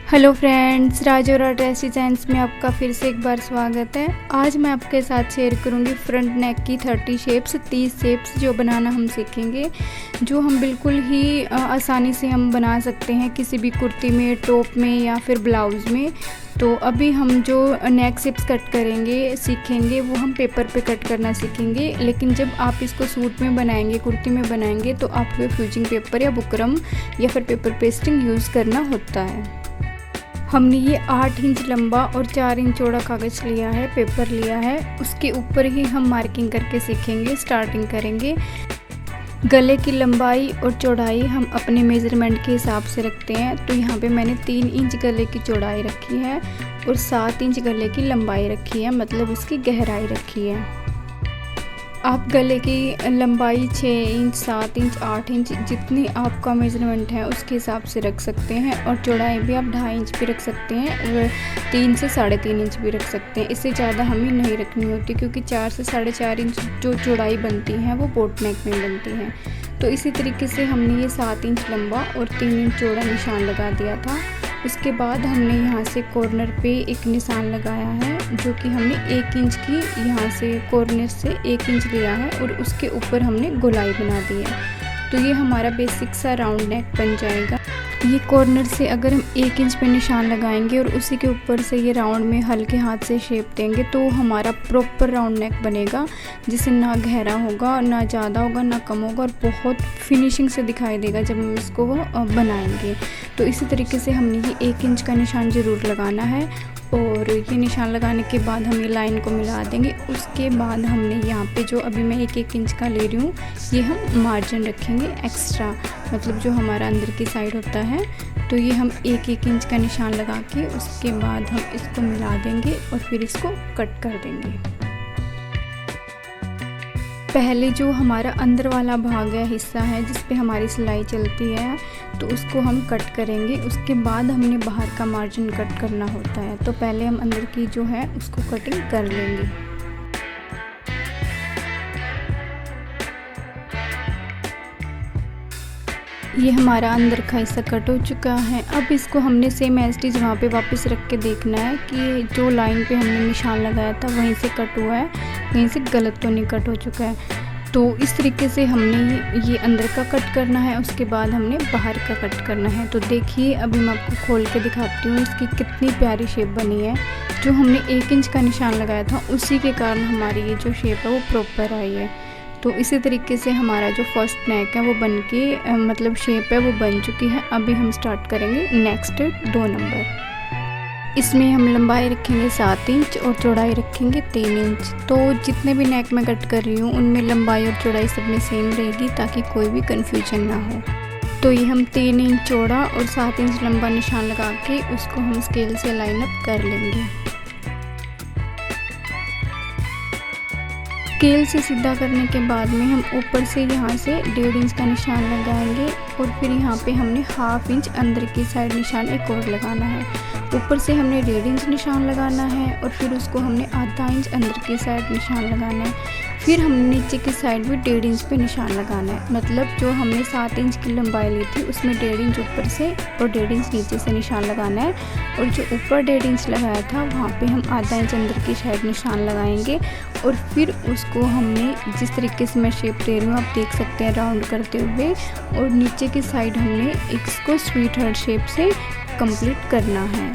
Hello friends, Rajoura dress designs में आपका फिर से एक बार स्वागत है। आज मैं आपके साथ शेयर करूंगी फ्रंट नेक की 30 शेप्स 30 शेप्स जो बनाना हम सीखेंगे, जो हम बिल्कुल ही आसानी से हम बना सकते हैं किसी भी कुर्ती में, टॉप में या फिर ब्लाउज़ में। तो अभी हम जो नेक शेप्स कट करेंगे सीखेंगे वो हम पेपर पे कट करना सीखेंगे, लेकिन जब आप इसको सूट में बनाएंगे, कुर्ती में बनाएंगे तो आपको फ्यूजिंग पेपर या बुकरम या फिर पेपर पेस्टिंग यूज़ करना होता है। हमने ये 8 इंच लंबा और 4 इंच चौड़ा कागज़ लिया है, पेपर लिया है। उसके ऊपर ही हम मार्किंग करके सीखेंगे, स्टार्टिंग करेंगे। गले की लंबाई और चौड़ाई हम अपने मेज़रमेंट के हिसाब से रखते हैं। तो यहाँ पे मैंने 3 इंच गले की चौड़ाई रखी है और 7 इंच गले की लंबाई रखी है, मतलब इसकी गहराई रखी है। आप गले की लंबाई 6 इंच, 7 इंच, 8 इंच जितनी आपका मेज़रमेंट है उसके हिसाब से रख सकते हैं, और चौड़ाई भी आप 2.5 इंच भी रख सकते हैं और 3 से 3.5 इंच भी रख सकते हैं। इससे ज़्यादा हमें नहीं रखनी होती, क्योंकि 4 से 4.5 इंच जो चौड़ाई बनती है वो बोट नेक में बनती है। तो इसी तरीके से हमने ये 7 इंच लंबा और 3 इंच चौड़ा निशान लगा दिया था। उसके बाद हमने यहाँ से कॉर्नर पे एक निशान लगाया है, जो कि हमने 1 इंच की यहाँ से कॉर्नर से 1 इंच लिया है और उसके ऊपर हमने गोलाई बना दी है। तो ये हमारा बेसिक सा राउंड नेक बन जाएगा। ये कॉर्नर से अगर हम 1 इंच पे निशान लगाएंगे और उसी के ऊपर से ये राउंड में हल्के हाथ से शेप देंगे तो हमारा प्रॉपर राउंड नेक बनेगा, जिसे ना गहरा होगा, ना ज़्यादा होगा, ना कम होगा, और बहुत फिनिशिंग से दिखाई देगा जब हम इसको बनाएंगे। तो इसी तरीके से हमने ये 1 इंच का निशान ज़रूर लगाना है, और ये निशान लगाने के बाद हम ये लाइन को मिला देंगे। उसके बाद हमने यहाँ पे जो अभी मैं 1-1 इंच का ले रही हूँ, ये हम मार्जिन रखेंगे एक्स्ट्रा, मतलब जो हमारा अंदर की साइड होता है। तो ये हम 1-1 इंच का निशान लगा के उसके बाद हम इसको मिला देंगे और फिर इसको कट कर देंगे। पहले जो हमारा अंदर वाला भाग है, हिस्सा है जिस पे हमारी सिलाई चलती है, तो उसको हम कट करेंगे। उसके बाद हमने बाहर का मार्जिन कट करना होता है। तो पहले हम अंदर की जो है उसको कटिंग कर लेंगे। ये हमारा अंदर का हिस्सा कट हो चुका है। अब इसको हमने सेम एज इट इज़ वहाँ पे वापस रख के देखना है कि जो लाइन पे हमने निशान लगाया था वहीं से कट हुआ है, कहीं से गलत तो नहीं कट हो चुका है। तो इस तरीके से हमने ये अंदर का कट करना है, उसके बाद हमने बाहर का कट करना है। तो देखिए अभी मैं आपको खोल के दिखाती हूँ इसकी कितनी प्यारी शेप बनी है। जो हमने 1 इंच का निशान लगाया था उसी के कारण हमारी ये जो शेप है वो प्रॉपर आई है। तो इसी तरीके से हमारा जो फर्स्ट नेक है वो बन के मतलब शेप है वो बन चुकी है। अभी हम स्टार्ट करेंगे नेक्स्ट 2 नंबर। इसमें हम लंबाई रखेंगे 7 इंच और चौड़ाई रखेंगे 3 इंच। तो जितने भी नेक मैं कट कर रही हूँ उनमें लंबाई और चौड़ाई सब में सेम रहेगी, ताकि कोई भी कन्फ्यूजन ना हो। तो ये हम 3 इंच चौड़ा और 7 इंच लंबा निशान लगा के उसको हम स्केल से लाइन अप कर लेंगे। स्केल से सीधा करने के बाद में हम ऊपर से यहाँ से 1.5 इंच का निशान लगाएंगे, और फिर यहाँ पे हमने 1/2 इंच अंदर की साइड निशान एक और लगाना है। ऊपर से हमने 1.5 इंच निशान लगाना है और फिर उसको हमने आधा इंच अंदर की साइड निशान लगाना है। फिर हमने नीचे की साइड भी 1.5 इंच पे निशान लगाना है, मतलब जो हमने 7 इंच की लंबाई ली थी उसमें 1.5 इंच ऊपर से और 1.5 इंच नीचे से निशान लगाना है। और जो ऊपर 1.5 इंच लगाया था वहाँ पे हम आधा इंच अंदर की साइड निशान लगाएंगे, और फिर उसको हमने जिस तरीके से मैं शेप दे रही हूँ आप देख सकते हैं राउंड करते हुए, और नीचे की साइड हमने इसको स्वीट हार्ट शेप से कंप्लीट करना है।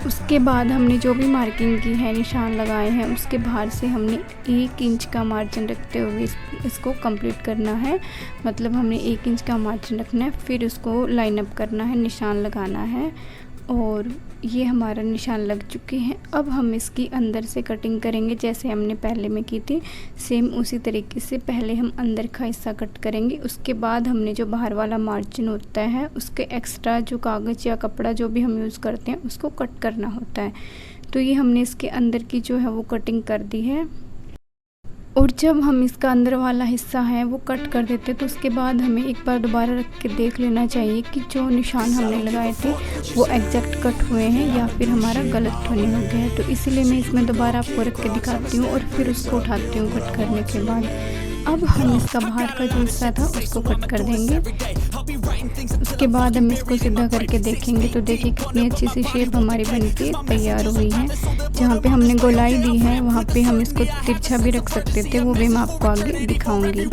उसके बाद हमने जो भी मार्किंग की है, निशान लगाए हैं, उसके बाहर से हमने 1 इंच का मार्जिन रखते हुए इसको कंप्लीट करना है। मतलब हमने 1 इंच का मार्जिन रखना है, फिर उसको लाइन अप करना है, निशान लगाना है, और ये हमारा निशान लग चुके हैं। अब हम इसकी अंदर से कटिंग करेंगे जैसे हमने पहले में की थी, सेम उसी तरीके से पहले हम अंदर का हिस्सा कट करेंगे। उसके बाद हमने जो बाहर वाला मार्जिन होता है उसके एक्स्ट्रा जो कागज़ या कपड़ा जो भी हम यूज़ करते हैं उसको कट करना होता है। तो ये हमने इसके अंदर की जो है वो कटिंग कर दी है। और जब हम इसका अंदर वाला हिस्सा है वो कट कर देते तो उसके बाद हमें एक बार दोबारा रख के देख लेना चाहिए कि जो निशान हमने लगाए थे वो एग्जैक्ट कट हुए हैं या फिर हमारा गलत तो नहीं हो गया है। तो इसीलिए मैं इसमें दोबारा आपको रख के दिखाती हूँ और फिर उसको उठाती हूँ कट करने के बाद। अब हम इसका बाहर का जो हिस्सा था उसको कट कर देंगे। उसके बाद हम इसको सीधा करके देखेंगे तो देखिए कितनी अच्छी सी शेप हमारी बनके तैयार हुई है। जहाँ पे हमने गोलाई दी है वहाँ पे हम इसको तिरछा भी रख सकते थे, वो भी मैं आपको आगे दिखाऊंगी।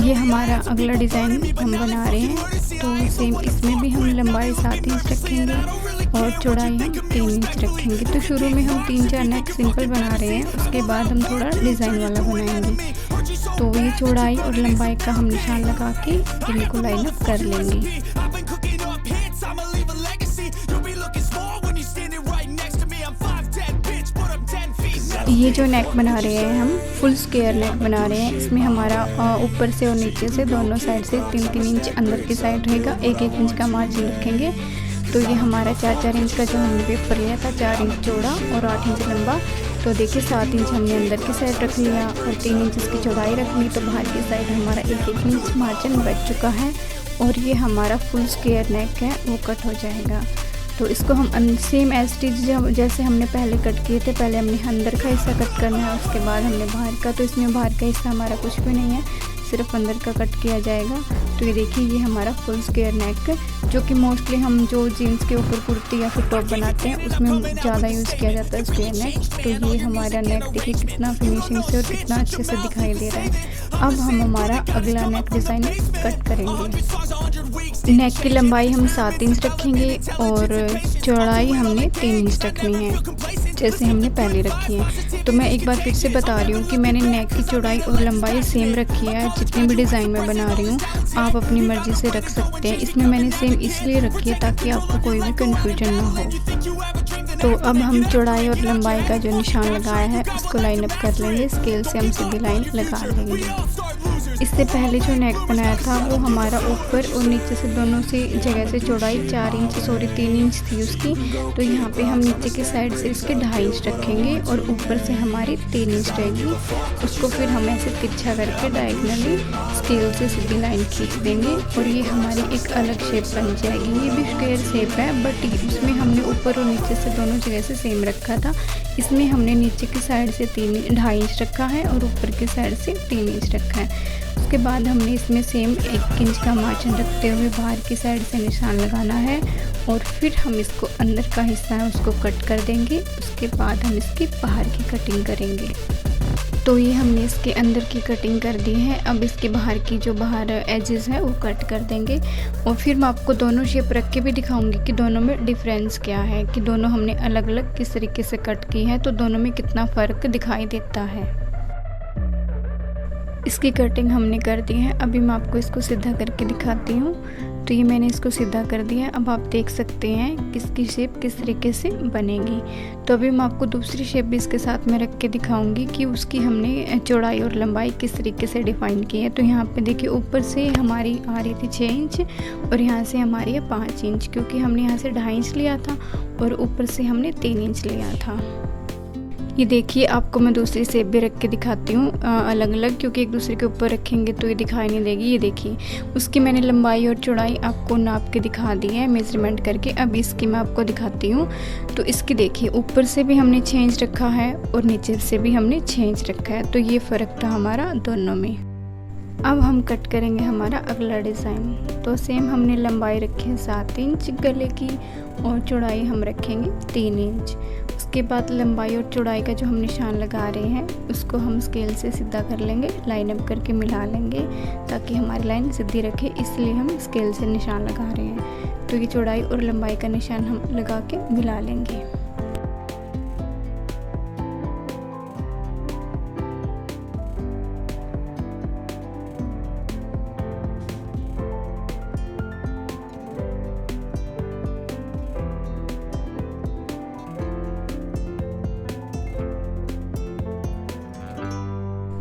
ये हमारा अगला डिज़ाइन हम बना रहे हैं, तो सेम इसमें भी हम लंबाई 7 इंच रखेंगे और चौड़ाई हम 3 इंच रखेंगे। तो शुरू में हम 3-4 नेक सिंपल बना रहे हैं, उसके बाद हम थोड़ा डिज़ाइन वाला बनाएंगे। तो ये चौड़ाई और लंबाई का हम निशान लगा के इनको लाइन अप कर लेंगे। ये जो नेक बना रहे हैं हम फुल स्क्वायर नेक बना रहे हैं। इसमें हमारा ऊपर से और नीचे से दोनों साइड से 3-3 इंच अंदर की साइड रहेगा, 1-1 इंच का मार्जिन रखेंगे। तो ये हमारा 4-4 इंच का जो हमने पेपर लिया था, 4 इंच चौड़ा और 8 इंच लंबा। तो देखिए 7 इंच हमने अंदर की साइड रख लिया और 3 इंच इसकी चौड़ाई रख ली। तो बाहर की साइड हमारा 1-1 इंच मार्जिन बच चुका है और ये हमारा फुल स्क्वायर नेक है वो कट हो जाएगा। तो इसको हम सेम एज टीज जैसे हमने पहले कट किए थे, पहले हमने अंदर का हिस्सा कट करना है, उसके बाद हमने बाहर का। तो इसमें बाहर का हिस्सा हमारा कुछ भी नहीं है, सिर्फ अंदर का कट किया जाएगा। तो ये देखिए ये हमारा फुल स्क्वायर नेक, जो कि मोस्टली हम जो जीन्स के ऊपर कुर्ती या फिर टॉप बनाते हैं उसमें ज़्यादा यूज़ किया जाता है स्क्वायर नेक। तो ये हमारा नेक देखिए कितना फिनिशिंग से और कितना अच्छे से दिखाई दे रहा है। अब हम हमारा अगला नेक डिज़ाइन कट करेंगे। नेक की लंबाई हम 7 इंच रखेंगे और चौड़ाई हमने 3 इंच रखनी है जैसे हमने पहले रखी है। तो मैं एक बार फिर से बता रही हूँ कि मैंने नेक की चौड़ाई और लंबाई सेम रखी है। जितनी भी डिज़ाइन मैं बना रही हूँ आप अपनी मर्ज़ी से रख सकते हैं। इसमें मैंने सेम इसलिए रखी है ताकि आपको कोई भी कन्फ्यूजन ना हो। तो अब हम चौड़ाई और लंबाई का जो निशान लगाया है उसको लाइन अप कर लेंगे। स्केल से हम सीधी लाइन लगा लेंगे। इससे पहले जो नेक बनाया था वो हमारा ऊपर और नीचे से दोनों से जगह से चौड़ाई 3 इंच थी उसकी। तो यहाँ पे हम नीचे की साइड से इसके 2.5 इंच रखेंगे और ऊपर से हमारी 3 इंच रहेगी। उसको फिर हम ऐसे तिरछा करके डायगनली स्केल से सीधी लाइन खींच देंगे और ये हमारी एक अलग शेप बन जाएगी। ये भी स्क्वायर शेप है बट उसमें हमने ऊपर और नीचे से दोनों जगह से सेम रखा था। इसमें हमने नीचे की साइड से 2.5 इंच रखा है और ऊपर की साइड से 3 इंच रखा है। उसके बाद हमने इसमें सेम 1 इंच का मार्जिन रखते हुए बाहर की साइड से निशान लगाना है और फिर हम इसको अंदर का हिस्सा है उसको कट कर देंगे। उसके बाद हम इसकी बाहर की कटिंग करेंगे। तो ये हमने इसके अंदर की कटिंग कर दी है। अब इसके बाहर की जो बाहर एजेस है वो कट कर देंगे और फिर मैं आपको दोनों शेप रख के भी दिखाऊंगी कि दोनों में डिफरेंस क्या है, कि दोनों हमने अलग अलग किस तरीके से कट की है, तो दोनों में कितना फ़र्क दिखाई देता है। इसकी कटिंग हमने कर दी है। अभी मैं आपको इसको सीधा करके दिखाती हूँ। तो ये मैंने इसको सीधा कर दिया है। अब आप देख सकते हैं किसकी शेप किस तरीके से बनेगी। तो अभी मैं आपको दूसरी शेप भी इसके साथ में रख के दिखाऊंगी कि उसकी हमने चौड़ाई और लंबाई किस तरीके से डिफ़ाइन की है। तो यहाँ पे देखिए ऊपर से हमारी आ रही थी 6 इंच और यहाँ से हमारी है 5 इंच, क्योंकि हमने यहाँ से 2.5 इंच लिया था और ऊपर से हमने 3 इंच लिया था। ये देखिए आपको मैं दूसरी शेप भी रख के दिखाती हूँ अलग अलग, क्योंकि एक दूसरे के ऊपर रखेंगे तो ये दिखाई नहीं देगी। ये देखिए उसकी मैंने लंबाई और चौड़ाई आपको नाप के दिखा दी है मेजरमेंट करके। अब इसकी मैं आपको दिखाती हूँ। तो इसकी देखिए ऊपर से भी हमने 6 इंच रखा है और नीचे से भी हमने 6 इंच रखा है। तो ये फ़र्क था हमारा दोनों में। अब हम कट करेंगे हमारा अगला डिज़ाइन। तो सेम हमने लंबाई रखी है 7 इंच गले की और चौड़ाई हम रखेंगे 3 इंच। उसके बाद लंबाई और चौड़ाई का जो हम निशान लगा रहे हैं उसको हम स्केल से सीधा कर लेंगे, लाइन अप करके मिला लेंगे ताकि हमारी लाइन सीधी रखे, इसलिए हम स्केल से निशान लगा रहे हैं। तो ये चौड़ाई और लंबाई का निशान हम लगा के मिला लेंगे।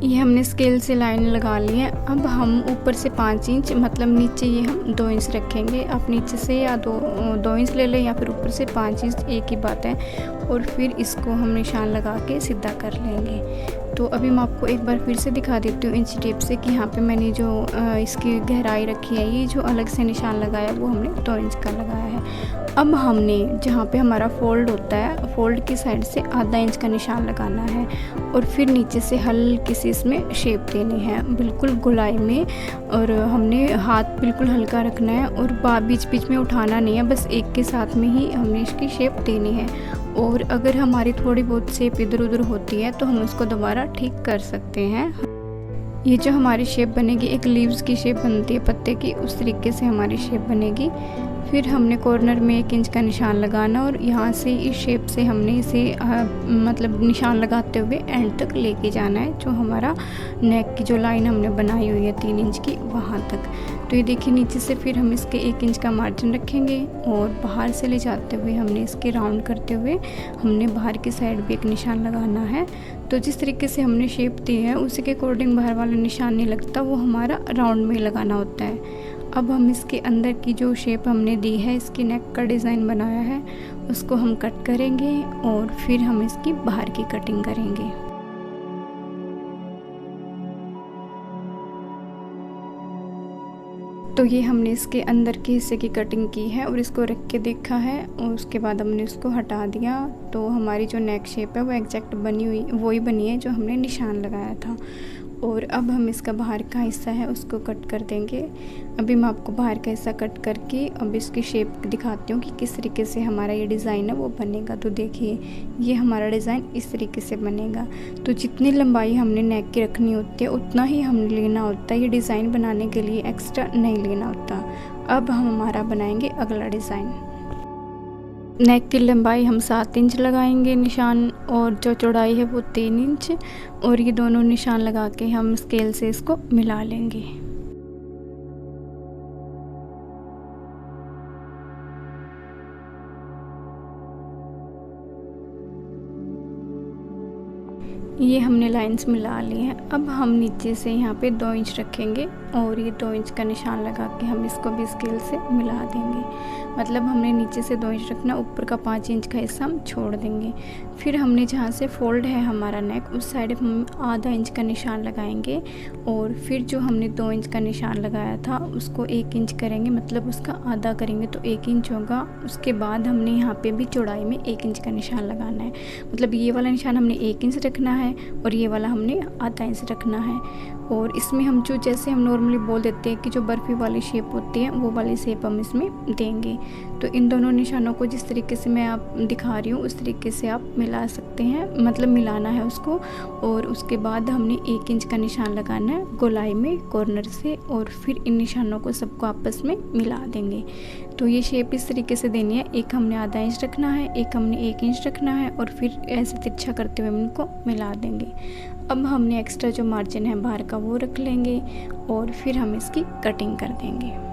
ये हमने स्केल से लाइन लगा ली है। अब हम ऊपर से 5 इंच मतलब नीचे ये हम 2 इंच रखेंगे। आप नीचे से या 2 इंच ले लें या फिर ऊपर से 5 इंच, एक ही बात है। और फिर इसको हम निशान लगा के सीधा कर लेंगे। तो अभी मैं आपको एक बार फिर से दिखा देती हूँ इंच टेप से कि यहाँ पे मैंने जो इसकी गहराई रखी है, ये जो अलग से निशान लगाया वो हमने 2 इंच का लगाया है। अब हमने जहाँ पे हमारा फोल्ड होता है, फोल्ड की साइड से आधा इंच का निशान लगाना है और फिर नीचे से हल्की सी इसमें शेप देनी है, बिल्कुल गोलाई में। और हमने हाथ बिल्कुल हल्का रखना है और बीच बीच में उठाना नहीं है, बस एक के साथ में ही हमने इसकी शेप देनी है। और अगर हमारी थोड़ी बहुत शेप इधर उधर होती है तो हम उसको दोबारा ठीक कर सकते हैं। ये जो हमारी शेप बनेगी, एक लीव्स की शेप बनती है पत्ते की, उस तरीके से हमारी शेप बनेगी। फिर हमने कॉर्नर में 1 इंच का निशान लगाना और यहाँ से इस शेप से हमने इसे मतलब निशान लगाते हुए एंड तक लेके जाना है, जो हमारा नेक की जो लाइन हमने बनाई हुई है 3 इंच की, वहाँ तक। तो ये देखिए नीचे से फिर हम इसके 1 इंच का मार्जिन रखेंगे और बाहर से ले जाते हुए हमने इसके राउंड करते हुए हमने बाहर की साइड भी एक निशान लगाना है। तो जिस तरीके से हमने शेप दी है उसी के अकॉर्डिंग बाहर वाला निशान नहीं लगता, वो हमारा राउंड में लगाना होता है। अब हम इसके अंदर की जो शेप हमने दी है, इसकी नेक का डिज़ाइन बनाया है, उसको हम कट करेंगे और फिर हम इसकी बाहर की कटिंग करेंगे। तो ये हमने इसके अंदर के हिस्से की कटिंग की है और इसको रख के देखा है और उसके बाद हमने इसको हटा दिया। तो हमारी जो नेक शेप है वो एग्जैक्ट बनी हुई वही बनी है जो हमने निशान लगाया था। और अब हम इसका बाहर का हिस्सा है उसको कट कर देंगे। अभी मैं आपको बाहर का हिस्सा कट करके अब इसकी शेप दिखाती हूँ कि किस तरीके से हमारा ये डिज़ाइन है वो बनेगा। तो देखिए ये हमारा डिज़ाइन इस तरीके से बनेगा। तो जितनी लंबाई हमने नेक की रखनी होती है उतना ही हमने लेना होता है, ये डिज़ाइन बनाने के लिए एक्स्ट्रा नहीं लेना होता। अब हम हमारा बनाएंगे अगला डिज़ाइन। नेक की लंबाई हम 7 इंच लगाएंगे निशान और जो चौड़ाई है वो 3 इंच, और ये दोनों निशान लगा के हम स्केल से इसको मिला लेंगे। ये हमने लाइंस मिला ली हैं। अब हम नीचे से यहाँ पे 2 इंच रखेंगे और ये 2 इंच का निशान लगा के हम इसको भी स्केल से मिला देंगे। मतलब हमने नीचे से 2 इंच रखना, ऊपर का 5 इंच का हिस्सा हम छोड़ देंगे। फिर हमने जहाँ से फोल्ड है हमारा नेक, उस साइड हम आधा इंच का निशान लगाएंगे और फिर जो हमने 2 इंच का निशान लगाया था उसको 1 इंच करेंगे, मतलब उसका आधा करेंगे तो 1 इंच होगा। उसके बाद हमने यहाँ पे भी चौड़ाई में 1 इंच का निशान लगाना है, मतलब ये वाला निशान हमने 1 इंच रखना है और ये वाला हमने आधा इंच रखना है। और इसमें हम जो जैसे हम नॉर्मली बोल देते हैं कि जो बर्फ़ी वाली शेप होती है वो वाली शेप हम इसमें देंगे। तो इन दोनों निशानों को जिस तरीके से मैं आप दिखा रही हूँ उस तरीके से आप मिला सकते हैं, मतलब मिलाना है उसको। और उसके बाद हमने 1 इंच का निशान लगाना है गोलाई में कॉर्नर से और फिर इन निशानों को सबको आपस में मिला देंगे। तो ये शेप इस तरीके से देनी है, एक हमने आधा इंच रखना है, एक हमने 1 इंच रखना है और फिर ऐसे तिरछा करते हुए हम इनको मिला देंगे। अब हमने एक्स्ट्रा जो मार्जिन है बाहर का वो रख लेंगे और फिर हम इसकी कटिंग कर देंगे।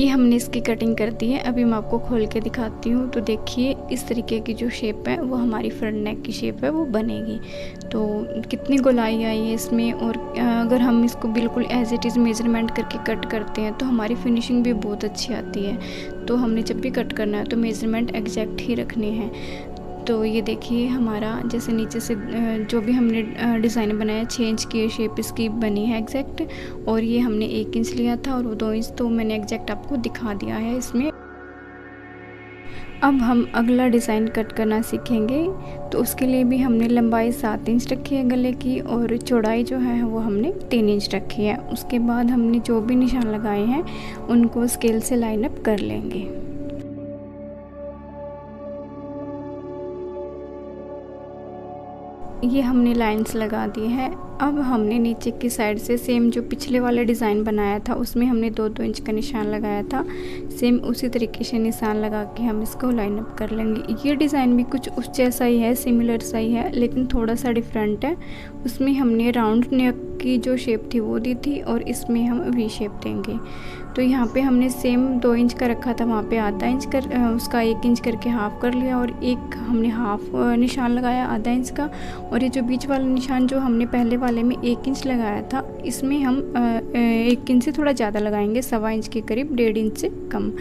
ये हमने इसकी कटिंग कर दी है। अभी मैं आपको खोल के दिखाती हूँ। तो देखिए इस तरीके की जो शेप है वो हमारी फ्रंट नेक की शेप है वो बनेगी। तो कितनी गोलाई आई है इसमें, और अगर हम इसको बिल्कुल एज इट इज़ मेजरमेंट करके कट करते हैं तो हमारी फिनिशिंग भी बहुत अच्छी आती है। तो हमने जब भी कट करना है तो मेजरमेंट एग्जैक्ट ही रखने हैं। तो ये देखिए हमारा जैसे नीचे से जो भी हमने डिज़ाइन बनाया 6 इंच की शेप इसकी बनी है एग्जैक्ट, और ये हमने 1 इंच लिया था और वो 2 इंच तो मैंने एग्जैक्ट आपको दिखा दिया है इसमें। अब हम अगला डिज़ाइन कट करना सीखेंगे। तो उसके लिए भी हमने लंबाई 7 इंच रखी है गले की और चौड़ाई जो है वो हमने 3 इंच रखी है। उसके बाद हमने जो भी निशान लगाए हैं उनको स्केल से लाइन अप कर लेंगे। ये हमने लाइंस लगा दी है। अब हमने नीचे की साइड से सेम जो पिछले वाला डिज़ाइन बनाया था उसमें हमने 2-2 इंच का निशान लगाया था, सेम उसी तरीके से निशान लगा के हम इसको लाइन अप कर लेंगे। ये डिज़ाइन भी कुछ उस जैसा ही है, सिमिलर सा ही है, लेकिन थोड़ा सा डिफरेंट है। उसमें हमने राउंड नेक की जो शेप थी वो दी थी और इसमें हम वी शेप देंगे। तो यहाँ पे हमने सेम 2 इंच का रखा था, वहाँ पे आधा इंच कर उसका 1 इंच करके हाफ़ कर लिया और एक हमने हाफ़ निशान लगाया आधा इंच का। और ये जो बीच वाला निशान जो हमने पहले वाले में 1 इंच लगाया था, इसमें हम 1 इंच से थोड़ा ज़्यादा लगाएंगे, 1.25 इंच के करीब, 1.5 इंच से कम।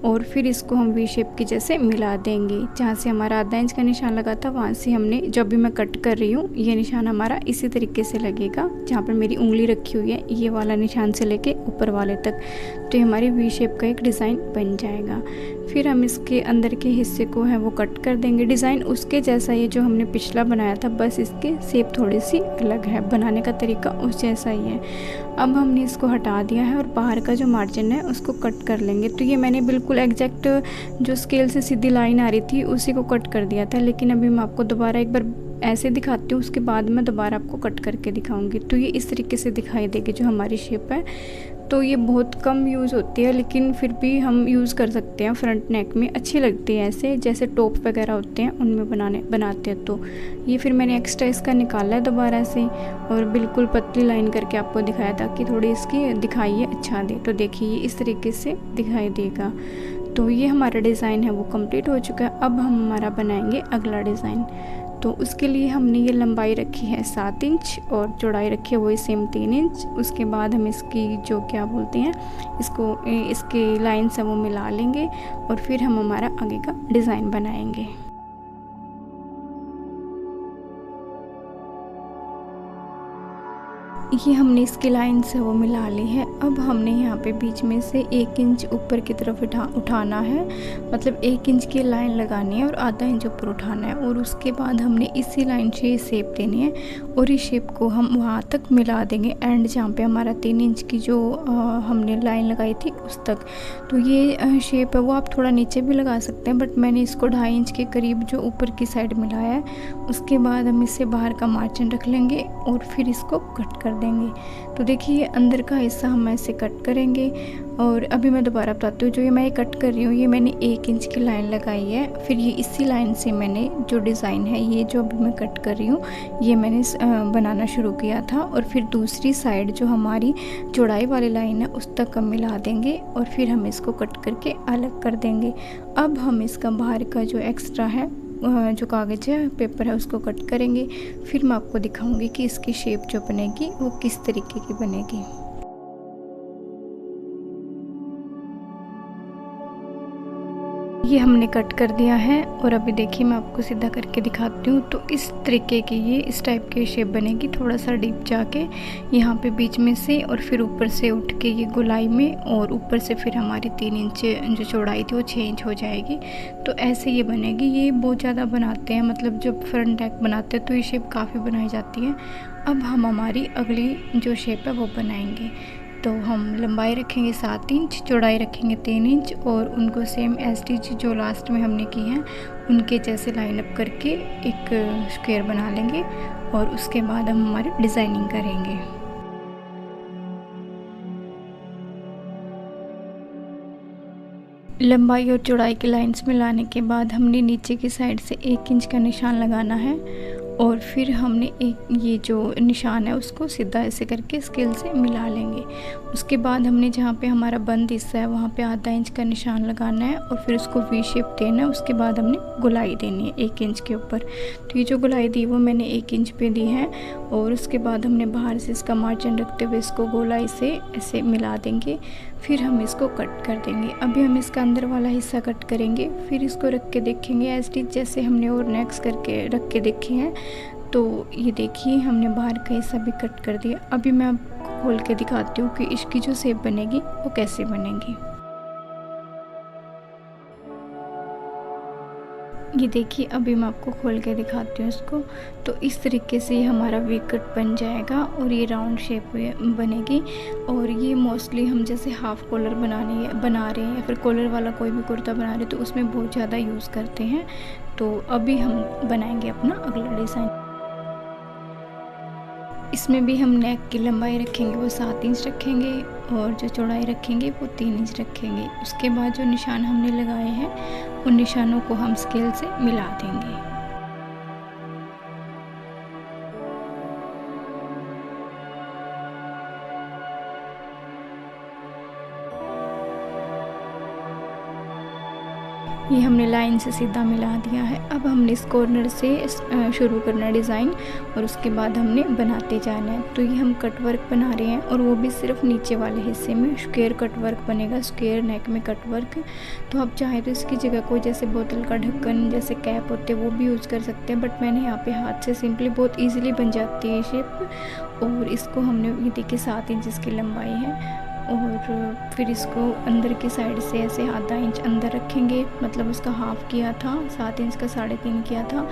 और फिर इसको हम वी शेप की जैसे मिला देंगे। जहाँ से हमारा आधा इंच का निशान लगा था वहाँ से हमने, जो अभी मैं कट कर रही हूँ, ये निशान हमारा इसी तरीके से लगेगा। जहाँ पर मेरी उंगली रखी हुई है, ये वाला निशान से लेके ऊपर वाले तक, तो ये हमारी वी शेप का एक डिज़ाइन बन जाएगा। फिर हम इसके अंदर के हिस्से को है वो कट कर देंगे। डिज़ाइन उसके जैसा ही है जो हमने पिछला बनाया था, बस इसके शेप थोड़ी सी अलग है, बनाने का तरीका उस जैसा ही है। अब हमने इसको हटा दिया है और बाहर का जो मार्जिन है उसको कट कर लेंगे। तो ये मैंने बिल्कुल एग्जैक्ट जो स्केल से सीधी लाइन आ रही थी उसी को कट कर दिया था, लेकिन अभी मैं आपको दोबारा एक बार ऐसे दिखाती हूँ, उसके बाद मैं दोबारा आपको कट करके दिखाऊंगी। तो ये इस तरीके से दिखाई देगी जो हमारी शेप है। तो ये बहुत कम यूज़ होती है, लेकिन फिर भी हम यूज़ कर सकते हैं। फ्रंट नेक में अच्छी लगती है, ऐसे जैसे टॉप वगैरह होते हैं उनमें बनाते हैं। तो ये फिर मैंने एक्स्ट्रा इसका निकाला है दोबारा से और बिल्कुल पतली लाइन करके आपको दिखाया था कि थोड़ी इसकी दिखाई अच्छा दे। तो देखिए ये इस तरीके से दिखाई देगा। तो ये हमारा डिज़ाइन है वो कंप्लीट हो चुका है। अब हम हमारा बनाएंगे अगला डिज़ाइन। तो उसके लिए हमने ये लंबाई रखी है 7 इंच और चौड़ाई रखी है वही सेम 3 इंच। उसके बाद हम इसकी जो क्या बोलते हैं इसको, इसके लाइन से वो मिला लेंगे और फिर हम हमारा आगे का डिज़ाइन बनाएंगे। ये हमने इसकी लाइन से वो मिला ली है। अब हमने यहाँ पे बीच में से 1 इंच ऊपर की तरफ उठाना है, मतलब 1 इंच की लाइन लगानी है और आधा इंच ऊपर उठाना है। और उसके बाद हमने इसी लाइन से शेप देनी है और इस शेप को हम वहाँ तक मिला देंगे, एंड जहाँ पे हमारा 3 इंच की जो हमने लाइन लगाई थी उस तक। तो ये शेप है वो आप थोड़ा नीचे भी लगा सकते हैं, बट मैंने इसको 2.5 इंच के करीब जो ऊपर की साइड मिलाया है। उसके बाद हम इससे बाहर का मार्जिन रख लेंगे और फिर इसको कट कर देंगे। तो देखिए अंदर का हिस्सा हम ऐसे कट करेंगे। और अभी मैं दोबारा बताती हूँ, जो ये मैं कट कर रही हूँ, ये मैंने 1 इंच की लाइन लगाई है। फिर ये इसी लाइन से मैंने जो डिज़ाइन है, ये जो अभी मैं कट कर रही हूँ, ये मैंने बनाना शुरू किया था। और फिर दूसरी साइड जो हमारी चौड़ाई वाली लाइन है उस तक हम मिला देंगे और फिर हम इसको कट करके अलग कर देंगे। अब हम इसका बाहर का जो एक्स्ट्रा है, जो कागज़ है, पेपर है, उसको कट करेंगे। फिर मैं आपको दिखाऊंगी कि इसकी शेप जो बनेगी वो किस तरीके की बनेगी। ये हमने कट कर दिया है और अभी देखिए मैं आपको सीधा करके दिखाती हूँ। तो इस तरीके की, ये इस टाइप की शेप बनेगी, थोड़ा सा डीप जाके यहाँ पे बीच में से और फिर ऊपर से उठ के ये गोलाई में, और ऊपर से फिर हमारी 3 इंच जो चौड़ाई थी वो 6 इंच हो जाएगी। तो ऐसे ये बनेगी। ये बहुत ज़्यादा बनाते हैं, मतलब जब फ्रंट नेक बनाते हैं तो ये शेप काफ़ी बनाई जाती है। अब हम हमारी अगली जो शेप है वो बनाएंगे। तो हम लंबाई रखेंगे 7 इंच, चौड़ाई रखेंगे 3 इंच और उनको सेम एज टी जो लास्ट में हमने की हैं उनके जैसे लाइन अप करके एक स्क्वायर बना लेंगे और उसके बाद हम हमारी डिज़ाइनिंग करेंगे। लंबाई और चौड़ाई की लाइंस मिलाने के बाद हमने नीचे की साइड से 1 इंच का निशान लगाना है और फिर हमने एक ये जो निशान है उसको सीधा ऐसे करके स्केल से मिला लेंगे। उसके बाद हमने जहाँ पे हमारा बंद हिस्सा है वहाँ पे आधा इंच का निशान लगाना है और फिर उसको वी शेप देना है। उसके बाद हमने गोलाई देनी है 1 इंच के ऊपर। तो ये जो गोलाई दी वो मैंने 1 इंच पे दी है और उसके बाद हमने बाहर से इसका मार्जिन रखते हुए इसको गोलाई से ऐसे मिला देंगे। फिर हम इसको कट कर देंगे। अभी हम इसका अंदर वाला हिस्सा कट करेंगे, फिर इसको रख के देखेंगे एज इट इज जैसे हमने और नेक्स्ट करके रख के देखे हैं। तो ये देखिए हमने बाहर का हिस्सा भी कट कर दिया। अभी मैं आपको खोल के दिखाती हूँ कि इसकी जो शेप बनेगी वो कैसे बनेगी। ये देखिए अभी मैं आपको खोल के दिखाती हूँ इसको। तो इस तरीके से हमारा वी कट बन जाएगा और ये राउंड शेप बनेगी। और ये मोस्टली हम जैसे हाफ़ कॉलर बना रहे हैं या फिर कॉलर वाला कोई भी कुर्ता बना रहे हैं तो उसमें बहुत ज़्यादा यूज़ करते हैं। तो अभी हम बनाएंगे अपना अगला डिज़ाइन। इसमें भी हम नेक की लंबाई रखेंगे वो 7 इंच रखेंगे और जो चौड़ाई रखेंगे वो 3 इंच रखेंगे। उसके बाद जो निशान हमने लगाए हैं उन निशानों को हम स्केल से मिला देंगे। ये हमने लाइन से सीधा मिला दिया है। अब हमने इस कॉर्नर से शुरू करना है डिज़ाइन और उसके बाद हमने बनाते जाना है। तो ये हम कट वर्क बना रहे हैं और वो भी सिर्फ नीचे वाले हिस्से में स्क्वायर कट वर्क बनेगा, स्क्वायर नेक में कट वर्क। तो आप चाहें तो इसकी जगह कोई जैसे बोतल का ढक्कन जैसे कैप होते हैं वो भी यूज़ कर सकते हैं, बट मैंने यहाँ पे हाथ से सिंपली बहुत ईजिली बन जाती है ये शेप। और इसको हमने ये देखिए 7 इंच इसकी लंबाई है और फिर इसको अंदर की साइड से ऐसे आधा इंच अंदर रखेंगे, मतलब उसका हाफ़ किया था, 7 इंच का 3.5 किया था,